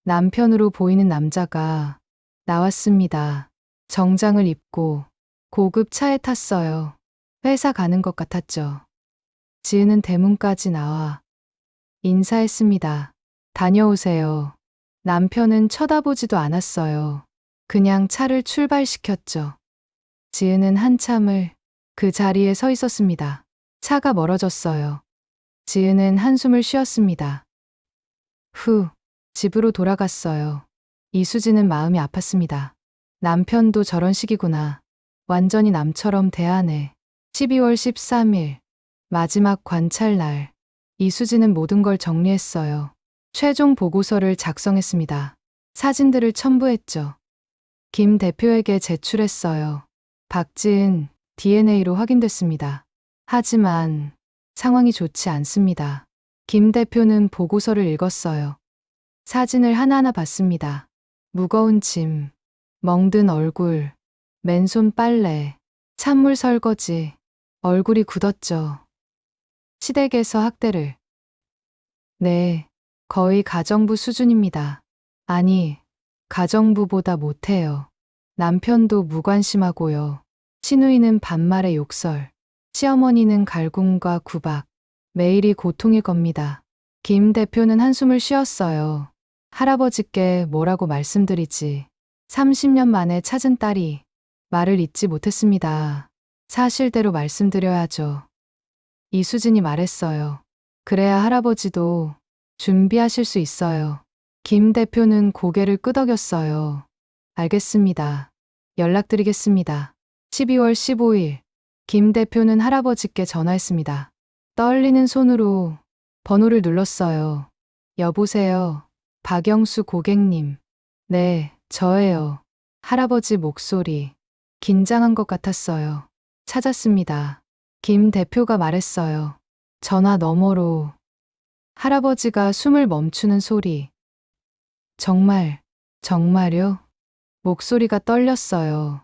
남편으로 보이는 남자가 나왔습니다. 정장을 입고 고급 차에 탔어요. 회사 가는 것 같았죠. 지은은 대문까지 나와 인사했습니다. 다녀오세요. 남편은 쳐다보지도 않았어요. 그냥 차를 출발시켰죠. 지은은 한참을 그 자리에 서 있었습니다. 차가 멀어졌어요. 지은은 한숨을 쉬었습니다. 후, 집으로 돌아갔어요. 이수진은 마음이 아팠습니다. 남편도 저런 식이구나. 완전히 남처럼 대하네. 12월 13일, 마지막 관찰 날. 이수진은 모든 걸 정리했어요. 최종 보고서를 작성했습니다. 사진들을 첨부했죠. 김 대표에게 제출했어요. 박지은, DNA로 확인됐습니다. 하지만 상황이 좋지 않습니다. 김 대표는 보고서를 읽었어요. 사진을 하나하나 봤습니다. 무거운 짐, 멍든 얼굴, 맨손 빨래, 찬물 설거지, 얼굴이 굳었죠. 시댁에서 학대를. 네, 거의 가정부 수준입니다. 아니, 가정부보다 못해요. 남편도 무관심하고요. 시누이는 반말의 욕설, 시어머니는 갈굼과 구박, 매일이 고통일 겁니다. 김 대표는 한숨을 쉬었어요. 할아버지께 뭐라고 말씀드리지. 30년 만에 찾은 딸이 말을 잇지 못했습니다. 사실대로 말씀드려야죠. 이수진이 말했어요. 그래야 할아버지도 준비하실 수 있어요. 김 대표는 고개를 끄덕였어요. 알겠습니다. 연락드리겠습니다. 12월 15일, 김 대표는 할아버지께 전화했습니다. 떨리는 손으로 번호를 눌렀어요. 여보세요. 박영수 고객님. 네, 저예요. 할아버지 목소리. 긴장한 것 같았어요. 찾았습니다. 김 대표가 말했어요. 전화 너머로. 할아버지가 숨을 멈추는 소리. 정말요? 목소리가 떨렸어요.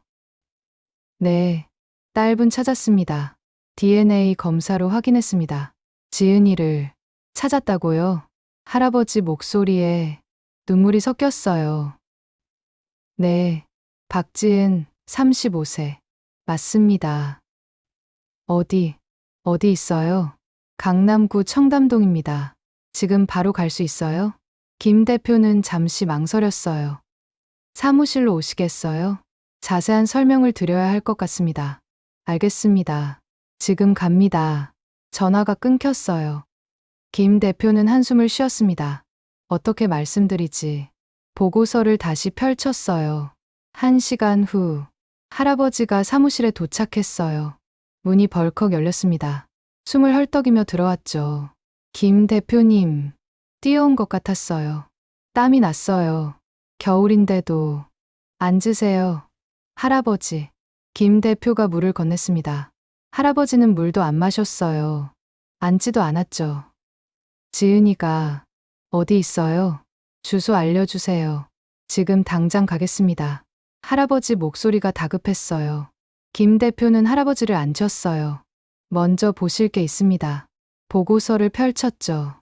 네, 딸분 찾았습니다. DNA 검사로 확인했습니다. 지은이를 찾았다고요? 할아버지 목소리에 눈물이 섞였어요. 네, 박지은 35세. 맞습니다. 어디 있어요? 강남구 청담동입니다. 지금 바로 갈 수 있어요? 김 대표는 잠시 망설였어요. 사무실로 오시겠어요? 자세한 설명을 드려야 할 것 같습니다. 알겠습니다. 지금 갑니다. 전화가 끊겼어요. 김 대표는 한숨을 쉬었습니다. 어떻게 말씀드리지? 보고서를 다시 펼쳤어요. 1시간 후, 할아버지가 사무실에 도착했어요. 문이 벌컥 열렸습니다. 숨을 헐떡이며 들어왔죠. 김 대표님, 뛰어온 것 같았어요. 땀이 났어요. 겨울인데도. 앉으세요. 할아버지. 김 대표가 물을 건넸습니다. 할아버지는 물도 안 마셨어요. 앉지도 않았죠. 지은이가 어디 있어요? 주소 알려주세요. 지금 당장 가겠습니다. 할아버지 목소리가 다급했어요. 김 대표는 할아버지를 앉혔어요. 먼저 보실 게 있습니다. 보고서를 펼쳤죠.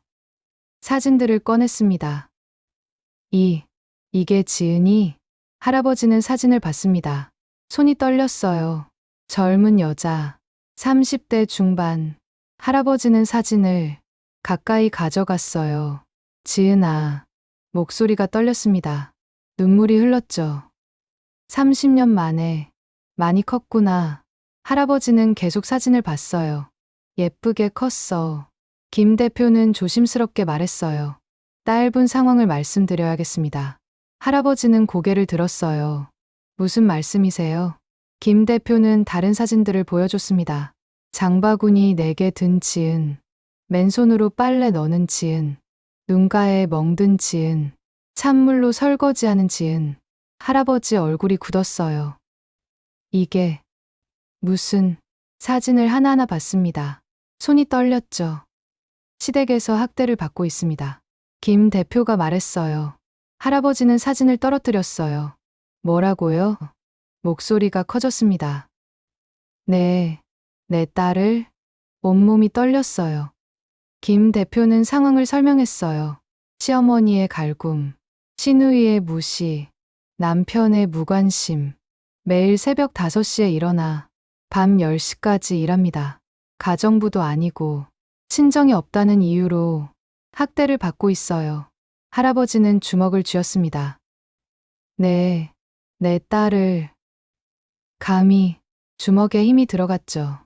사진들을 꺼냈습니다. 이게 지은이? 할아버지는 사진을 봤습니다. 손이 떨렸어요. 젊은 여자, 30대 중반. 할아버지는 사진을 가까이 가져갔어요. 지은아. 목소리가 떨렸습니다. 눈물이 흘렀죠. 30년 만에 많이 컸구나. 할아버지는 계속 사진을 봤어요. 예쁘게 컸어. 김 대표는 조심스럽게 말했어요. 짧은 상황을 말씀드려야겠습니다. 할아버지는 고개를 들었어요. 무슨 말씀이세요? 김 대표는 다른 사진들을 보여줬습니다. 장바구니 4개 든 지은, 맨손으로 빨래 넣는 지은, 눈가에 멍든 지은, 찬물로 설거지하는 지은. 할아버지 얼굴이 굳었어요. 이게 무슨 사진을 하나하나 봤습니다. 손이 떨렸죠. 시댁에서 학대를 받고 있습니다. 김 대표가 말했어요. 할아버지는 사진을 떨어뜨렸어요. 뭐라고요? 목소리가 커졌습니다. 네, 내 딸을? 온몸이 떨렸어요. 김 대표는 상황을 설명했어요. 시어머니의 갈굼, 시누이의 무시, 남편의 무관심. 매일 새벽 5시에 일어나 밤 10시까지 일합니다. 가정부도 아니고 친정이 없다는 이유로 학대를 받고 있어요. 할아버지는 주먹을 쥐었습니다. 네, 내 딸을. 감히 주먹에 힘이 들어갔죠.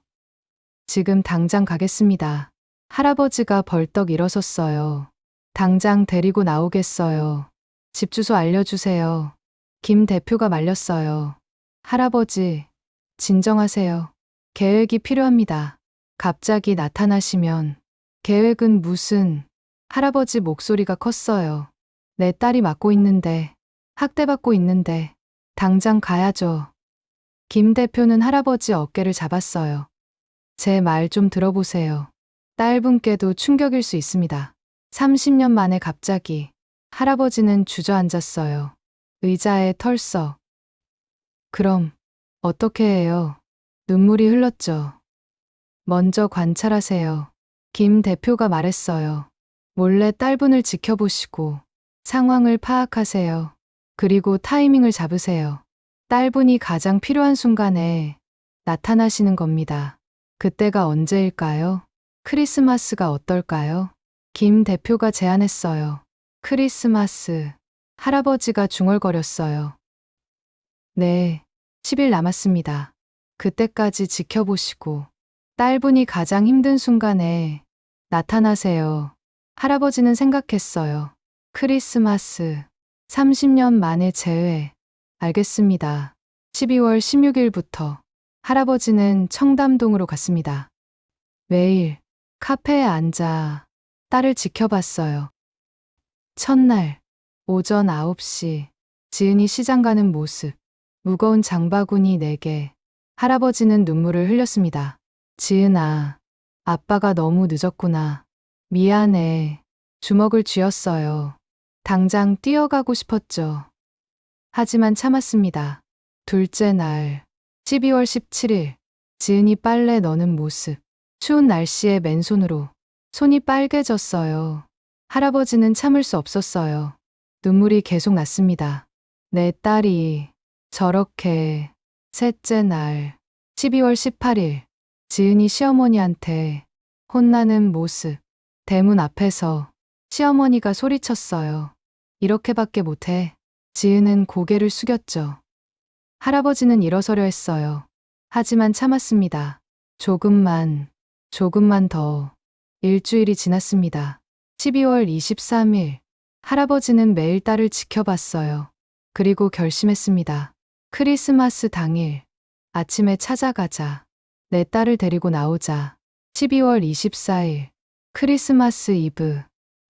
지금 당장 가겠습니다. 할아버지가 벌떡 일어섰어요. 당장 데리고 나오겠어요. 집 주소 알려주세요. 김 대표가 말렸어요. 할아버지, 진정하세요. 계획이 필요합니다. 갑자기 나타나시면. 계획은 무슨? 할아버지 목소리가 컸어요. 내 딸이 맞고 있는데, 학대받고 있는데, 당장 가야죠. 김 대표는 할아버지 어깨를 잡았어요. 제 말 좀 들어보세요. 딸분께도 충격일 수 있습니다. 30년 만에 갑자기 할아버지는 주저앉았어요. 의자에 털썩. 그럼 어떻게 해요? 눈물이 흘렀죠. 먼저 관찰하세요. 김 대표가 말했어요. 몰래 딸분을 지켜보시고 상황을 파악하세요. 그리고 타이밍을 잡으세요. 딸분이 가장 필요한 순간에 나타나시는 겁니다. 그때가 언제일까요? 크리스마스가 어떨까요? 김 대표가 제안했어요. 크리스마스. 할아버지가 중얼거렸어요. 네, 10일 남았습니다. 그때까지 지켜보시고 딸분이 가장 힘든 순간에 나타나세요. 할아버지는 생각했어요. 크리스마스. 30년 만에 재회. 알겠습니다. 12월 16일부터 할아버지는 청담동으로 갔습니다. 매일 카페에 앉아 딸을 지켜봤어요. 첫날 오전 9시 지은이 시장 가는 모습. 무거운 장바구니 4개. 할아버지는 눈물을 흘렸습니다. 지은아, 아빠가 너무 늦었구나. 미안해. 주먹을 쥐었어요. 당장 뛰어가고 싶었죠. 하지만 참았습니다. 둘째 날, 12월 17일, 지은이 빨래 넣는 모습. 추운 날씨에 맨손으로. 손이 빨개졌어요. 할아버지는 참을 수 없었어요. 눈물이 계속 났습니다. 내 딸이 저렇게. 셋째 날, 12월 18일, 지은이 시어머니한테 혼나는 모습. 대문 앞에서 시어머니가 소리쳤어요. 이렇게밖에 못해. 지은은 고개를 숙였죠. 할아버지는 일어서려 했어요. 하지만 참았습니다. 조금만 더. 일주일이 지났습니다. 12월 23일. 할아버지는 매일 딸을 지켜봤어요. 그리고 결심했습니다. 크리스마스 당일. 아침에 찾아가자. 내 딸을 데리고 나오자. 12월 24일. 크리스마스 이브.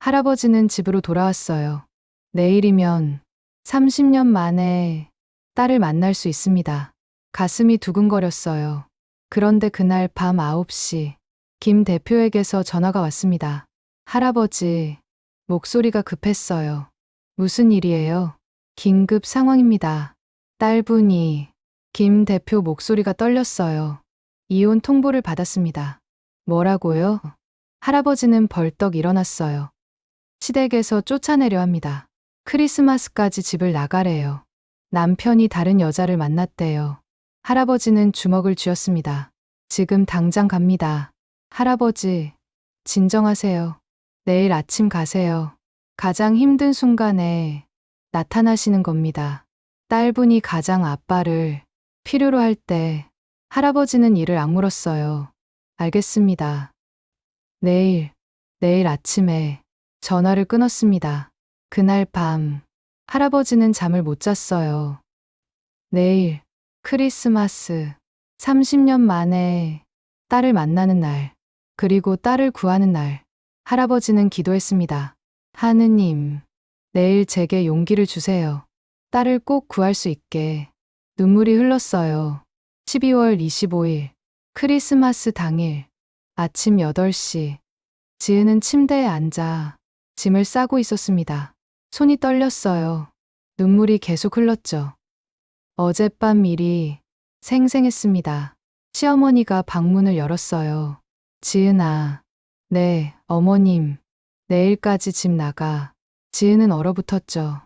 할아버지는 집으로 돌아왔어요. 내일이면 30년 만에 딸을 만날 수 있습니다. 가슴이 두근거렸어요. 그런데 그날 밤 9시, 김 대표에게서 전화가 왔습니다. 할아버지, 목소리가 급했어요. 무슨 일이에요? 긴급 상황입니다. 딸분이, 김 대표 목소리가 떨렸어요. 이혼 통보를 받았습니다. 뭐라고요? 할아버지는 벌떡 일어났어요. 시댁에서 쫓아내려 합니다. 크리스마스까지 집을 나가래요. 남편이 다른 여자를 만났대요. 할아버지는 주먹을 쥐었습니다. 지금 당장 갑니다. 할아버지, 진정하세요. 내일 아침 가세요. 가장 힘든 순간에 나타나시는 겁니다. 딸분이 가장 아빠를 필요로 할 때 할아버지는 이를 악물었어요. 알겠습니다. 내일 아침에 전화를 끊었습니다. 그날 밤 할아버지는 잠을 못 잤어요. 내일 크리스마스 30년 만에 딸을 만나는 날, 그리고 딸을 구하는 날, 할아버지는 기도했습니다. 하느님, 내일 제게 용기를 주세요. 딸을 꼭 구할 수 있게. 눈물이 흘렀어요. 12월 25일, 크리스마스 당일, 아침 8시, 지은은 침대에 앉아 짐을 싸고 있었습니다. 손이 떨렸어요. 눈물이 계속 흘렀죠. 어젯밤 일이 생생했습니다. 시어머니가 방문을 열었어요. 지은아, 네, 어머님, 내일까지 집 나가. 지은은 얼어붙었죠.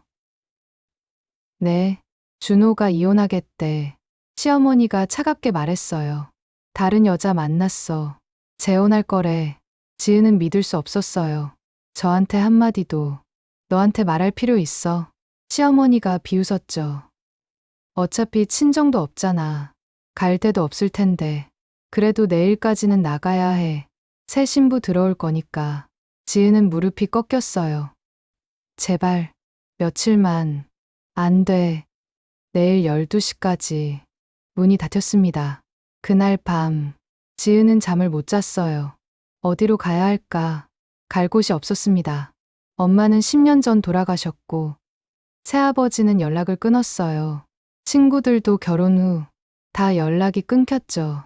네, 준호가 이혼하겠대. 시어머니가 차갑게 말했어요. 다른 여자 만났어. 재혼할 거래. 지은은 믿을 수 없었어요. 저한테 한마디도. 너한테 말할 필요 있어. 시어머니가 비웃었죠. 어차피 친정도 없잖아. 갈 데도 없을 텐데. 그래도 내일까지는 나가야 해. 새 신부 들어올 거니까. 지은은 무릎이 꺾였어요. 제발, 며칠만. 안 돼. 내일 12시까지. 문이 닫혔습니다. 그날 밤, 지은은 잠을 못 잤어요. 어디로 가야 할까? 갈 곳이 없었습니다. 엄마는 10년 전 돌아가셨고, 새아버지는 연락을 끊었어요. 친구들도 결혼 후 다 연락이 끊겼죠.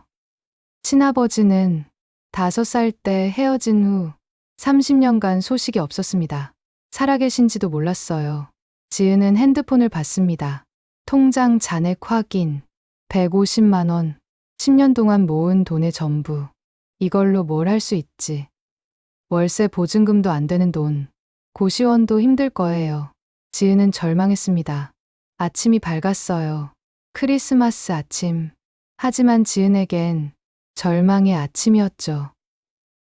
친아버지는 5살 때 헤어진 후 30년간 소식이 없었습니다. 살아계신지도 몰랐어요. 지은은 핸드폰을 봤습니다. 통장 잔액 확인, 150만 원, 10년 동안 모은 돈의 전부. 이걸로 뭘 할 수 있지. 월세 보증금도 안 되는 돈. 고시원도 힘들 거예요. 지은은 절망했습니다. 아침이 밝았어요. 크리스마스 아침. 하지만 지은에겐 절망의 아침이었죠.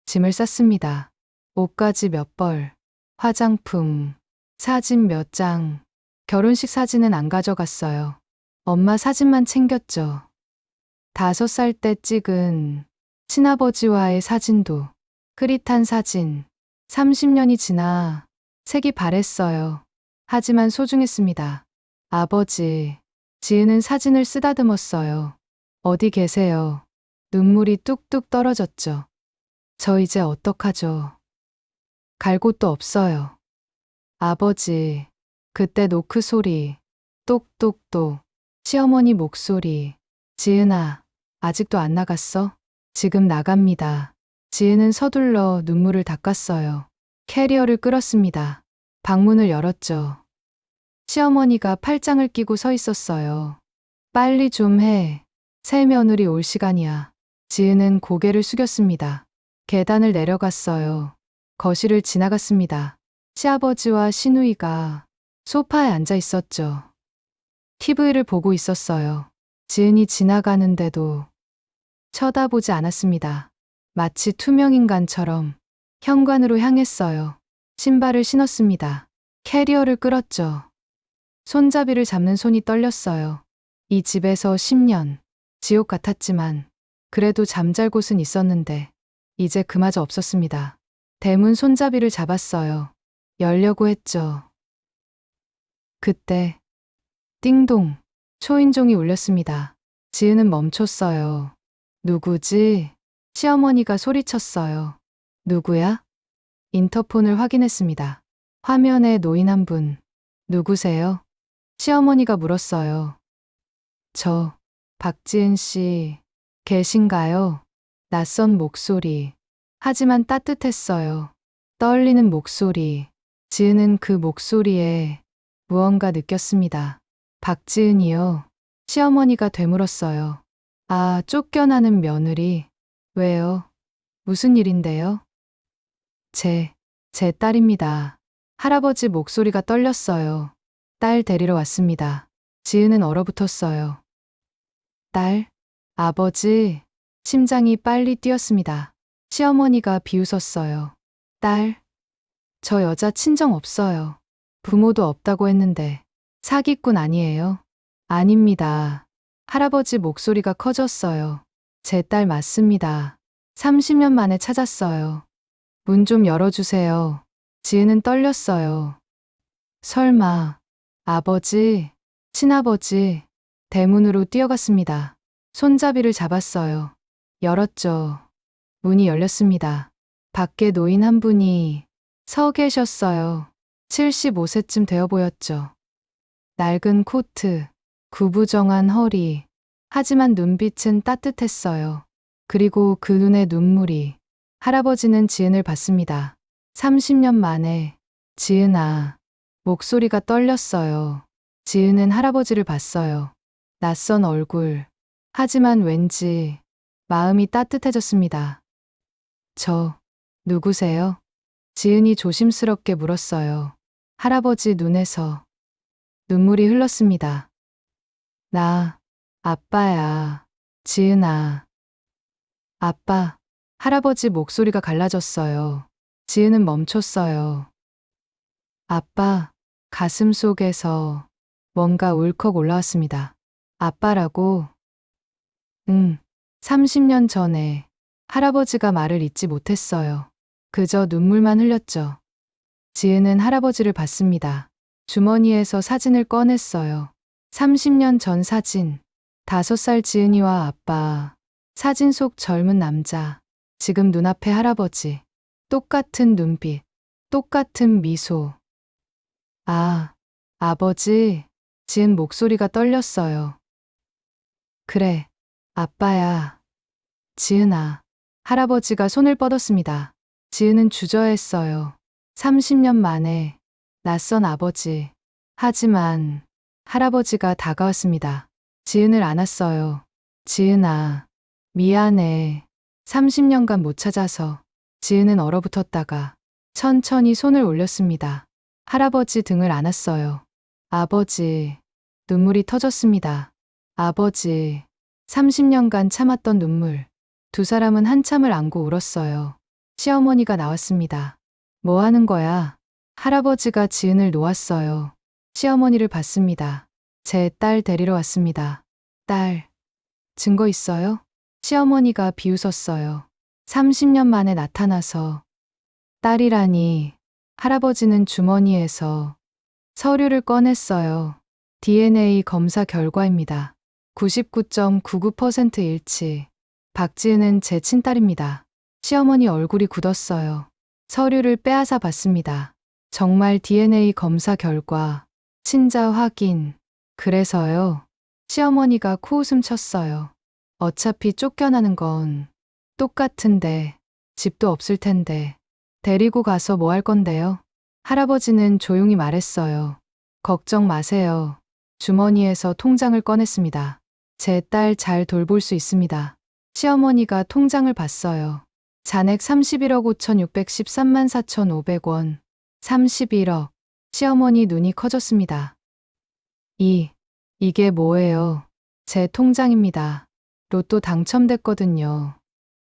짐을 쌌습니다. 옷가지 몇 벌, 화장품, 사진 몇 장. 결혼식 사진은 안 가져갔어요. 엄마 사진만 챙겼죠. 5살 때 찍은 친아버지와의 사진도. 흐릿한 사진. 30년이 지나 색이 바랬어요. 하지만 소중했습니다. 아버지, 지은은 사진을 쓰다듬었어요. 어디 계세요? 눈물이 뚝뚝 떨어졌죠. 저 이제 어떡하죠? 갈 곳도 없어요. 아버지, 그때 노크 소리, 똑똑똑, 시어머니 목소리. 지은아, 아직도 안 나갔어? 지금 나갑니다. 지은은 서둘러 눈물을 닦았어요. 캐리어를 끌었습니다. 방문을 열었죠. 시어머니가 팔짱을 끼고 서 있었어요. 빨리 좀 해. 새 며느리 올 시간이야. 지은은 고개를 숙였습니다. 계단을 내려갔어요. 거실을 지나갔습니다. 시아버지와 시누이가 소파에 앉아 있었죠. TV를 보고 있었어요. 지은이 지나가는데도 쳐다보지 않았습니다. 마치 투명인간처럼 현관으로 향했어요. 신발을 신었습니다. 캐리어를 끌었죠. 손잡이를 잡는 손이 떨렸어요. 이 집에서 10년, 지옥 같았지만, 그래도 잠잘 곳은 있었는데, 이제 그마저 없었습니다. 대문 손잡이를 잡았어요. 열려고 했죠. 그때, 띵동, 초인종이 울렸습니다. 지은은 멈췄어요. 누구지? 시어머니가 소리쳤어요. 누구야? 인터폰을 확인했습니다. 화면에 노인 한 분. 누구세요? 시어머니가 물었어요. 저, 박지은 씨, 계신가요? 낯선 목소리. 하지만 따뜻했어요. 떨리는 목소리. 지은은 그 목소리에 무언가 느꼈습니다. 박지은이요. 시어머니가 되물었어요. 아, 쫓겨나는 며느리. 왜요? 무슨 일인데요? 제 딸입니다. 할아버지 목소리가 떨렸어요. 딸 데리러 왔습니다. 지은은 얼어붙었어요. 딸? 아버지? 심장이 빨리 뛰었습니다. 시어머니가 비웃었어요. 딸? 저 여자 친정 없어요. 부모도 없다고 했는데 사기꾼 아니에요? 아닙니다. 할아버지 목소리가 커졌어요. 제 딸 맞습니다. 30년 만에 찾았어요. 문 좀 열어주세요. 지은은 떨렸어요. 설마, 아버지, 친아버지, 대문으로 뛰어갔습니다. 손잡이를 잡았어요. 열었죠. 문이 열렸습니다. 밖에 노인 한 분이 서 계셨어요. 75세쯤 되어 보였죠. 낡은 코트, 구부정한 허리, 하지만 눈빛은 따뜻했어요. 그리고 그 눈에 눈물이. 할아버지는 지은을 봤습니다. 30년 만에. 지은아. 목소리가 떨렸어요. 지은은 할아버지를 봤어요. 낯선 얼굴. 하지만 왠지 마음이 따뜻해졌습니다. 저, 누구세요? 지은이 조심스럽게 물었어요. 할아버지 눈에서 눈물이 흘렀습니다. 나, 아빠야. 지은아. 아빠. 할아버지 목소리가 갈라졌어요. 지은은 멈췄어요. 아빠. 가슴 속에서 뭔가 울컥 올라왔습니다. 아빠라고? 30년 전에 할아버지가 말을 잇지 못했어요. 그저 눈물만 흘렸죠. 지은은 할아버지를 봤습니다. 주머니에서 사진을 꺼냈어요. 30년 전 사진. 5살 지은이와 아빠. 사진 속 젊은 남자. 지금 눈앞에 할아버지. 똑같은 눈빛. 똑같은 미소. 아, 아버지. 지은 목소리가 떨렸어요. 그래, 아빠야. 지은아. 할아버지가 손을 뻗었습니다. 지은은 주저했어요. 30년 만에 낯선 아버지. 하지만 할아버지가 다가왔습니다. 지은을 안았어요. 지은아, 미안해. 30년간 못 찾아서. 지은은 얼어붙었다가 천천히 손을 올렸습니다. 할아버지 등을 안았어요. 아버지. 눈물이 터졌습니다. 아버지. 30년간 참았던 눈물. 두 사람은 한참을 안고 울었어요. 시어머니가 나왔습니다. 뭐 하는 거야? 할아버지가 지은을 놓았어요. 시어머니를 봤습니다. 제 딸 데리러 왔습니다. 딸. 증거 있어요? 시어머니가 비웃었어요. 30년 만에 나타나서. 딸이라니. 할아버지는 주머니에서 서류를 꺼냈어요. DNA 검사 결과입니다. 99.99% 일치. 박지은은 제 친딸입니다. 시어머니 얼굴이 굳었어요. 서류를 빼앗아 봤습니다. 정말 DNA 검사 결과. 친자 확인. 그래서요. 시어머니가 코웃음 쳤어요. 어차피 쫓겨나는 건 똑같은데, 집도 없을 텐데, 데리고 가서 뭐 할 건데요? 할아버지는 조용히 말했어요. 걱정 마세요. 주머니에서 통장을 꺼냈습니다. 제 딸 잘 돌볼 수 있습니다. 시어머니가 통장을 봤어요. 잔액 31억 5,613만 4,500원. 31억. 시어머니 눈이 커졌습니다. 이게 뭐예요? 제 통장입니다. 로또 당첨됐거든요.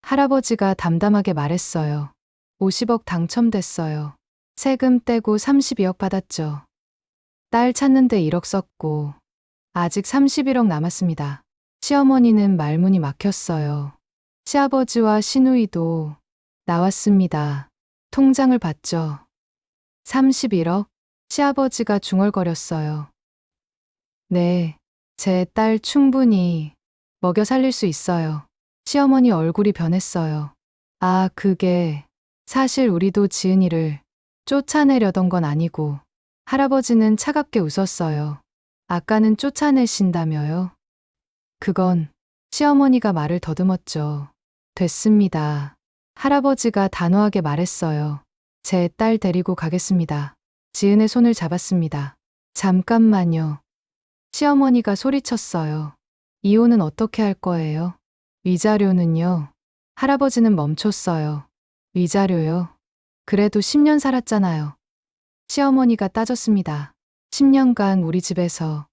할아버지가 담담하게 말했어요. 50억 당첨됐어요. 세금 떼고 32억 받았죠. 딸 찾는데 1억 썼고 아직 31억 남았습니다. 시어머니는 말문이 막혔어요. 시아버지와 시누이도 나왔습니다. 통장을 봤죠. 31억? 시아버지가 중얼거렸어요. 네, 제 딸 충분히 먹여 살릴 수 있어요. 시어머니 얼굴이 변했어요. 아, 그게 사실 우리도 지은이를 쫓아내려던 건 아니고. 할아버지는 차갑게 웃었어요. 아까는 쫓아내신다며요? 그건 시어머니가 말을 더듬었죠. 됐습니다. 할아버지가 단호하게 말했어요. 제 딸 데리고 가겠습니다. 지은의 손을 잡았습니다. 잠깐만요. 시어머니가 소리쳤어요. 이혼은 어떻게 할 거예요? 위자료는요? 할아버지는 멈췄어요. 위자료요? 그래도 10년 살았잖아요. 시어머니가 따졌습니다. 10년간 우리 집에서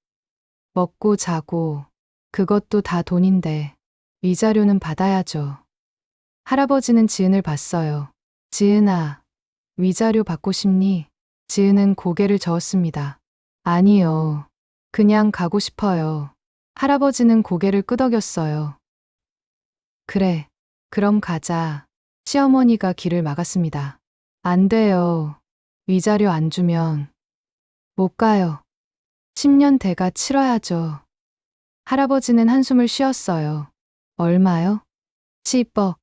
먹고 자고 그것도 다 돈인데 위자료는 받아야죠. 할아버지는 지은을 봤어요. 지은아, 위자료 받고 싶니? 지은은 고개를 저었습니다. 아니요. 그냥 가고 싶어요. 할아버지는 고개를 끄덕였어요. 그래, 그럼 가자. 시어머니가 길을 막았습니다. 안 돼요. 위자료 안 주면 못 가요. 10년 대가 치러야죠. 할아버지는 한숨을 쉬었어요. 얼마요? 10억.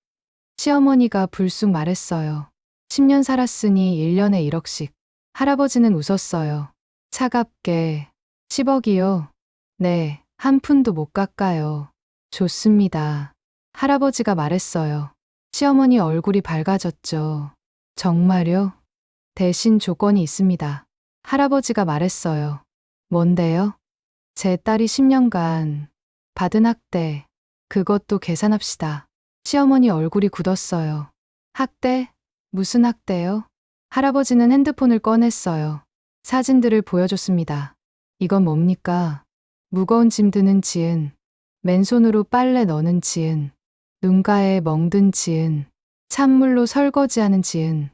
시어머니가 불쑥 말했어요. 10년 살았으니 1년에 1억씩. 할아버지는 웃었어요. 차갑게. 10억이요? 네, 한 푼도 못 깎아요. 좋습니다. 할아버지가 말했어요. 시어머니 얼굴이 밝아졌죠. 정말요? 대신 조건이 있습니다. 할아버지가 말했어요. 뭔데요? 제 딸이 10년간 받은 학대, 그것도 계산합시다. 시어머니 얼굴이 굳었어요. 학대? 무슨 학대요? 할아버지는 핸드폰을 꺼냈어요. 사진들을 보여줬습니다. 이건 뭡니까? 무거운 짐 드는 지은, 맨손으로 빨래 넣는 지은, 눈가에 멍든 지은, 찬물로 설거지하는 지은.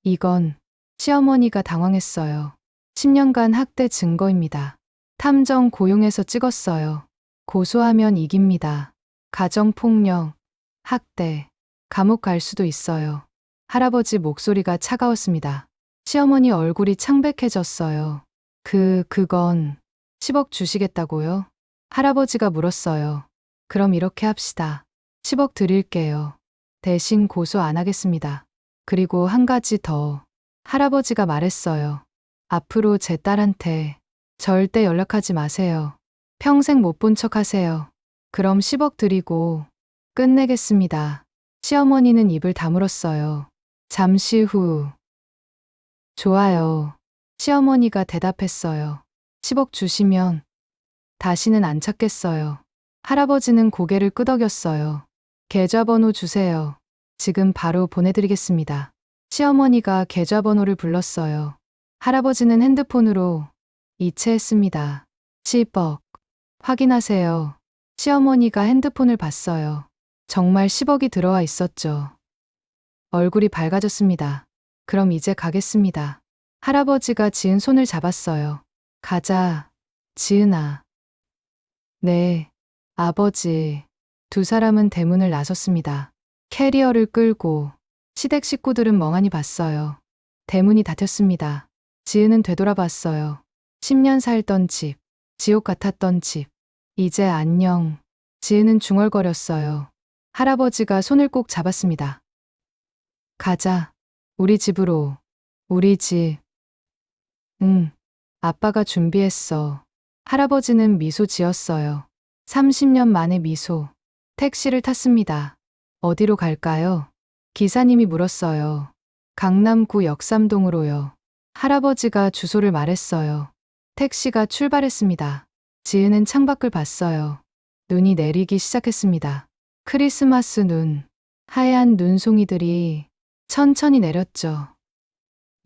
이건 시어머니가 당황했어요. 10년간 학대 증거입니다. 탐정 고용해서 찍었어요. 고소하면 이깁니다. 가정폭력, 학대, 감옥 갈 수도 있어요. 할아버지 목소리가 차가웠습니다. 시어머니 얼굴이 창백해졌어요. 그건 10억 주시겠다고요? 할아버지가 물었어요. 그럼 이렇게 합시다. 10억 드릴게요. 대신 고소 안 하겠습니다. 그리고 한 가지 더. 할아버지가 말했어요. 앞으로 제 딸한테 절대 연락하지 마세요. 평생 못 본 척 하세요. 그럼 10억 드리고 끝내겠습니다. 시어머니는 입을 다물었어요. 잠시 후. 좋아요. 시어머니가 대답했어요. 10억 주시면 다시는 안 찾겠어요. 할아버지는 고개를 끄덕였어요. 계좌번호 주세요. 지금 바로 보내드리겠습니다. 시어머니가 계좌번호를 불렀어요. 할아버지는 핸드폰으로 이체했습니다. 10억. 확인하세요. 시어머니가 핸드폰을 봤어요. 정말 10억이 들어와 있었죠. 얼굴이 밝아졌습니다. 그럼 이제 가겠습니다. 할아버지가 지은 손을 잡았어요. 가자, 지은아. 네, 아버지. 두 사람은 대문을 나섰습니다. 캐리어를 끌고 시댁 식구들은 멍하니 봤어요. 대문이 닫혔습니다. 지은은 되돌아봤어요. 10년 살던 집, 지옥 같았던 집. 이제 안녕. 지은은 중얼거렸어요. 할아버지가 손을 꼭 잡았습니다. 가자. 우리 집으로. 우리 집. 응. 아빠가 준비했어. 할아버지는 미소 지었어요. 30년 만에 미소. 택시를 탔습니다. 어디로 갈까요? 기사님이 물었어요. 강남구 역삼동으로요. 할아버지가 주소를 말했어요. 택시가 출발했습니다. 지은은 창밖을 봤어요. 눈이 내리기 시작했습니다. 크리스마스 눈. 하얀 눈송이들이 천천히 내렸죠.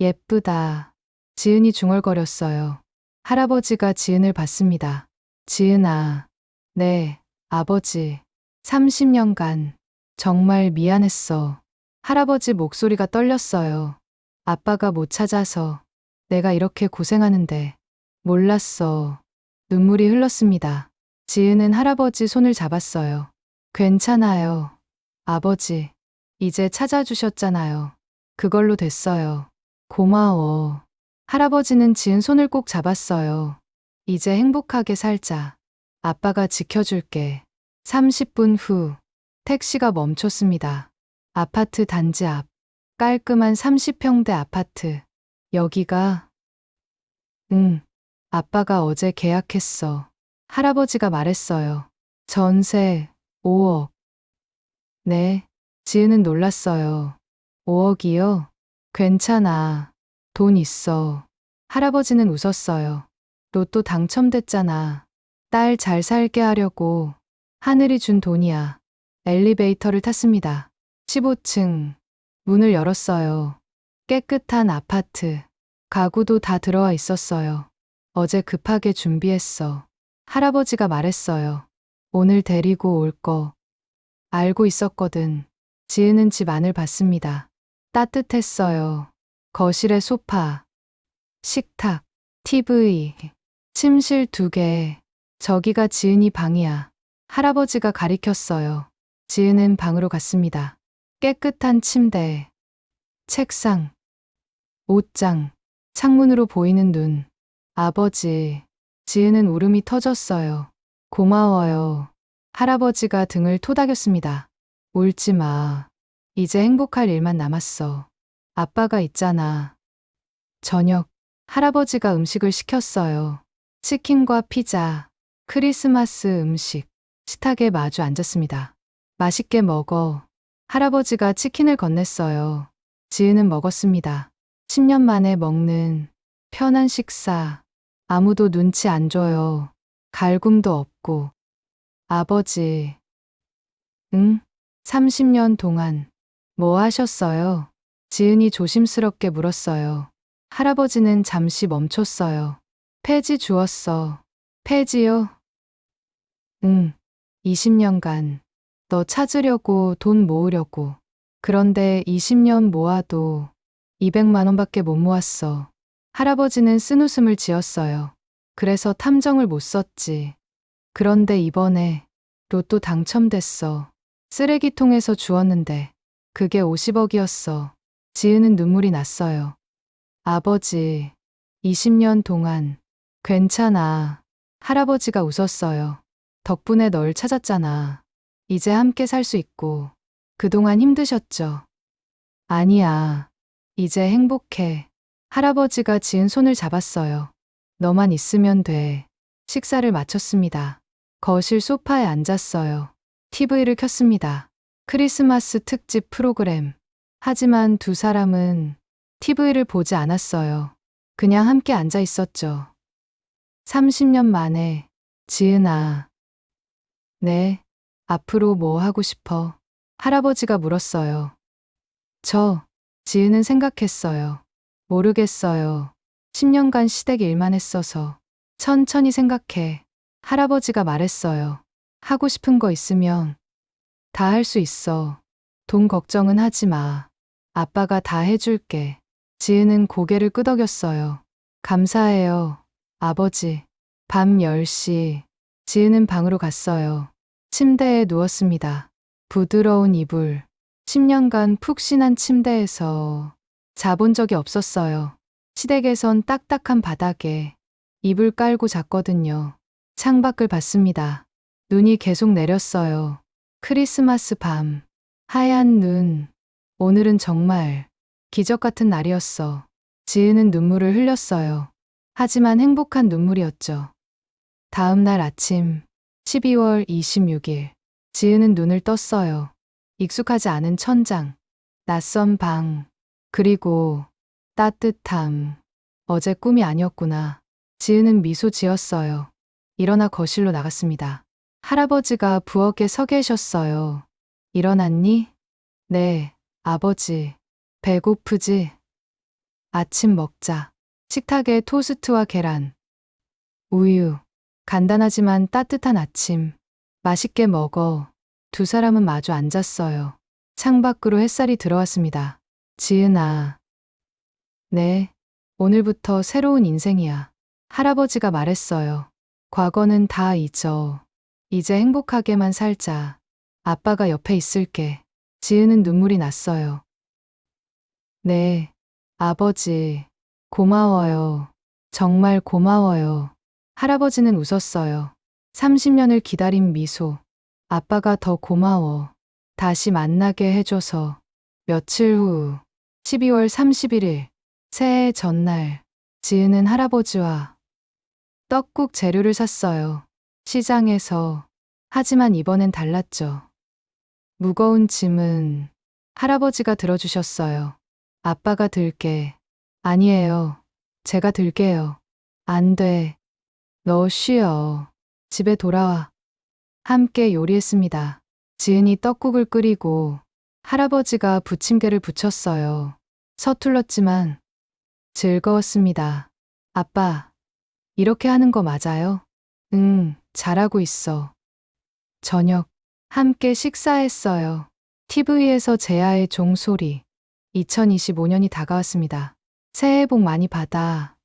예쁘다. 지은이 중얼거렸어요. 할아버지가 지은을 봤습니다. 지은아. 네, 아버지. 30년간 정말 미안했어. 할아버지 목소리가 떨렸어요. 아빠가 못 찾아서 내가 이렇게 고생하는데 몰랐어. 눈물이 흘렀습니다. 지은은 할아버지 손을 잡았어요. 괜찮아요. 아버지, 이제 찾아주셨잖아요. 그걸로 됐어요. 고마워. 할아버지는 지은 손을 꼭 잡았어요. 이제 행복하게 살자. 아빠가 지켜줄게. 30분 후, 택시가 멈췄습니다. 아파트 단지 앞. 깔끔한 30평대 아파트. 여기가? 응. 아빠가 어제 계약했어. 할아버지가 말했어요. 전세 5억. 네. 지은은 놀랐어요. 5억이요? 괜찮아. 돈 있어. 할아버지는 웃었어요. 로또 당첨됐잖아. 딸 잘 살게 하려고 하늘이 준 돈이야. 엘리베이터를 탔습니다. 15층. 문을 열었어요. 깨끗한 아파트. 가구도 다 들어와 있었어요. 어제 급하게 준비했어. 할아버지가 말했어요. 오늘 데리고 올 거. 알고 있었거든. 지은은 집 안을 봤습니다. 따뜻했어요. 거실에 소파, 식탁, TV, 침실 2개. 저기가 지은이 방이야. 할아버지가 가리켰어요. 지은은 방으로 갔습니다. 깨끗한 침대, 책상, 옷장, 창문으로 보이는 눈. 아버지, 지은은 울음이 터졌어요. 고마워요. 할아버지가 등을 토닥였습니다. 울지 마. 이제 행복할 일만 남았어. 아빠가 있잖아. 저녁, 할아버지가 음식을 시켰어요. 치킨과 피자, 크리스마스 음식. 식탁에 마주 앉았습니다. 맛있게 먹어. 할아버지가 치킨을 건넸어요. 지은은 먹었습니다. 10년 만에 먹는 편한 식사. 아무도 눈치 안 줘요. 갈굼도 없고. 아버지. 응? 30년 동안 뭐 하셨어요? 지은이 조심스럽게 물었어요. 할아버지는 잠시 멈췄어요. 폐지 주웠어. 폐지요? 응. 20년간 너 찾으려고 돈 모으려고. 그런데 20년 모아도 200만 원밖에 못 모았어. 할아버지는 쓴웃음을 지었어요. 그래서 탐정을 못 썼지. 그런데 이번에 로또 당첨됐어. 쓰레기통에서 주웠는데 그게 50억이었어. 지은은 눈물이 났어요. 아버지, 20년 동안 괜찮아. 할아버지가 웃었어요. 덕분에 널 찾았잖아. 이제 함께 살 수 있고. 그동안 힘드셨죠? 아니야. 이제 행복해. 할아버지가 지은 손을 잡았어요. 너만 있으면 돼. 식사를 마쳤습니다. 거실 소파에 앉았어요. TV를 켰습니다. 크리스마스 특집 프로그램. 하지만 두 사람은 TV를 보지 않았어요. 그냥 함께 앉아 있었죠. 30년 만에. 지은아. 네. 앞으로 뭐 하고 싶어? 할아버지가 물었어요. 지은은 생각했어요. 모르겠어요. 10년간 시댁 일만 했어서. 천천히 생각해. 할아버지가 말했어요. 하고 싶은 거 있으면 다 할 수 있어. 돈 걱정은 하지 마. 아빠가 다 해줄게. 지은은 고개를 끄덕였어요. 감사해요, 아버지. 밤 10시. 지은은 방으로 갔어요. 침대에 누웠습니다. 부드러운 이불. 10년간 푹신한 침대에서 자본 적이 없었어요. 시댁에선 딱딱한 바닥에 이불 깔고 잤거든요. 창밖을 봤습니다. 눈이 계속 내렸어요. 크리스마스 밤. 하얀 눈. 오늘은 정말 기적 같은 날이었어. 지은은 눈물을 흘렸어요. 하지만 행복한 눈물이었죠. 다음 날 아침 12월 26일. 지은은 눈을 떴어요. 익숙하지 않은 천장, 낯선 방, 그리고 따뜻함. 어제 꿈이 아니었구나. 지은은 미소 지었어요. 일어나 거실로 나갔습니다. 할아버지가 부엌에 서 계셨어요. 일어났니? 네, 아버지. 배고프지? 아침 먹자. 식탁에 토스트와 계란, 우유. 간단하지만 따뜻한 아침. 맛있게 먹어. 두 사람은 마주 앉았어요. 창밖으로 햇살이 들어왔습니다. 지은아. 네. 오늘부터 새로운 인생이야. 할아버지가 말했어요. 과거는 다 잊어. 이제 행복하게만 살자. 아빠가 옆에 있을게. 지은은 눈물이 났어요. 네, 아버지. 고마워요. 정말 고마워요. 할아버지는 웃었어요. 30년을 기다린 미소. 아빠가 더 고마워. 다시 만나게 해줘서. 며칠 후, 12월 31일, 새해 전날, 지은은 할아버지와 떡국 재료를 샀어요. 시장에서. 하지만 이번엔 달랐죠. 무거운 짐은 할아버지가 들어주셨어요. 아빠가 들게. 아니에요. 제가 들게요. 안 돼. 너 쉬어. 집에 돌아와. 함께 요리했습니다. 지은이 떡국을 끓이고 할아버지가 부침개를 부쳤어요. 서툴렀지만 즐거웠습니다. 아빠, 이렇게 하는 거 맞아요? 응, 잘하고 있어. 저녁, 함께 식사했어요. TV에서 제아의 종소리. 2025년이 다가왔습니다. 새해 복 많이 받아.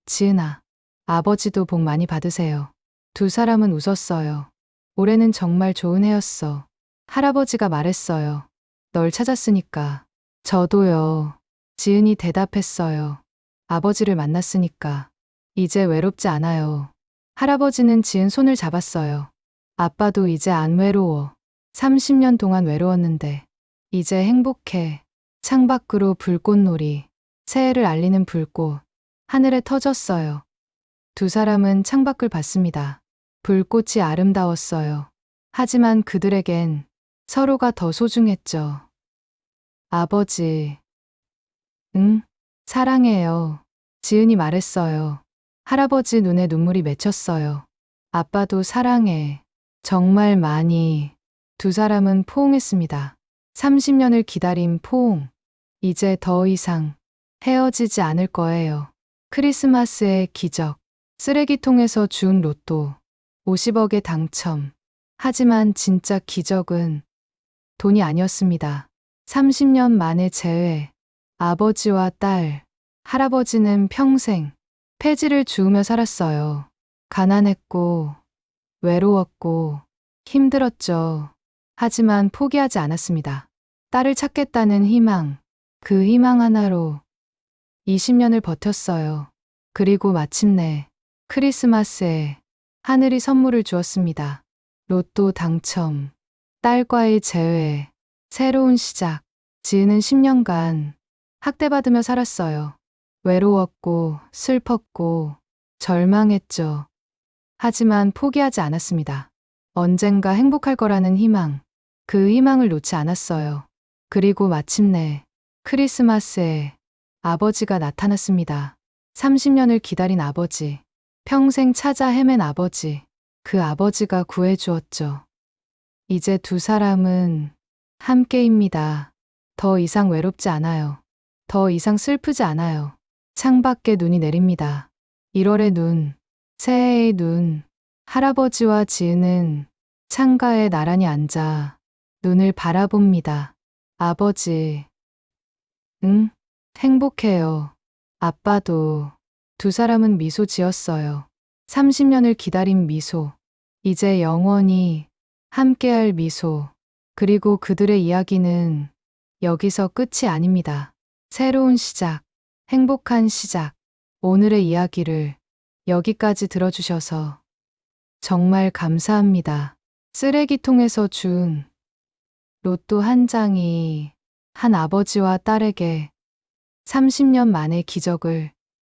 지은아, 아버지도 복 많이 받으세요. 두 사람은 웃었어요. 올해는 정말 좋은 해였어. 할아버지가 말했어요. 널 찾았으니까. 저도요. 지은이 대답했어요. 아버지를 만났으니까. 이제 외롭지 않아요. 할아버지는 지은 손을 잡았어요. 아빠도 이제 안 외로워. 30년 동안 외로웠는데. 이제 행복해. 창밖으로 불꽃놀이. 새해를 알리는 불꽃. 하늘에 터졌어요. 두 사람은 창밖을 봤습니다. 불꽃이 아름다웠어요. 하지만 그들에겐 서로가 더 소중했죠. 아버지. 응? 사랑해요. 지은이 말했어요. 할아버지 눈에 눈물이 맺혔어요. 아빠도 사랑해. 정말 많이. 두 사람은 포옹했습니다. 30년을 기다린 포옹. 이제 더 이상 헤어지지 않을 거예요. 크리스마스의 기적. 쓰레기통에서 준 로또. 50억의 당첨. 하지만 진짜 기적은 돈이 아니었습니다. 30년 만의 재회. 아버지와 딸. 할아버지는 평생 폐지를 주우며 살았어요. 가난했고, 외로웠고, 힘들었죠. 하지만 포기하지 않았습니다. 딸을 찾겠다는 희망. 그 희망 하나로 20년을 버텼어요. 그리고 마침내 크리스마스에 하늘이 선물을 주었습니다. 로또 당첨, 딸과의 재회, 새로운 시작. 지은은 10년간 학대받으며 살았어요. 외로웠고, 슬펐고, 절망했죠. 하지만 포기하지 않았습니다. 언젠가 행복할 거라는 희망, 그 희망을 놓지 않았어요. 그리고 마침내 크리스마스에 아버지가 나타났습니다. 30년을 기다린 아버지, 평생 찾아 헤맨 아버지, 그 아버지가 구해주었죠. 이제 두 사람은 함께입니다. 더 이상 외롭지 않아요. 더 이상 슬프지 않아요. 창밖에 눈이 내립니다. 1월의 눈, 새해의 눈. 할아버지와 지은은 창가에 나란히 앉아 눈을 바라봅니다. 아버지. 응? 행복해요. 아빠도. 두 사람은 미소 지었어요. 30년을 기다린 미소. 이제 영원히 함께할 미소. 그리고 그들의 이야기는 여기서 끝이 아닙니다. 새로운 시작, 행복한 시작. 오늘의 이야기를 여기까지 들어주셔서 정말 감사합니다. 쓰레기통에서 준 로또 한 장이 한 아버지와 딸에게 30년 만의 기적을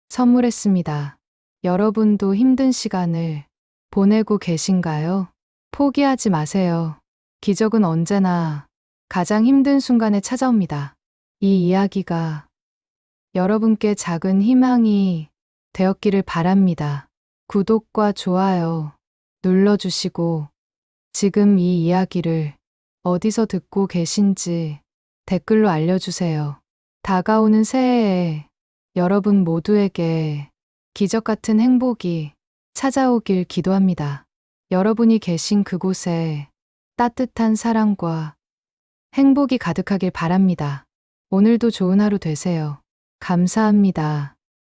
선물했습니다. 여러분도 힘든 시간을 보내고 계신가요? 포기하지 마세요. 기적은 언제나 가장 힘든 순간에 찾아옵니다. 이 이야기가 여러분께 작은 희망이 되었기를 바랍니다. 구독과 좋아요 눌러주시고 지금 이 이야기를 어디서 듣고 계신지 댓글로 알려주세요. 다가오는 새해에 여러분 모두에게 기적 같은 행복이 찾아오길 기도합니다. 여러분이 계신 그곳에 따뜻한 사랑과 행복이 가득하길 바랍니다. 오늘도 좋은 하루 되세요. 감사합니다.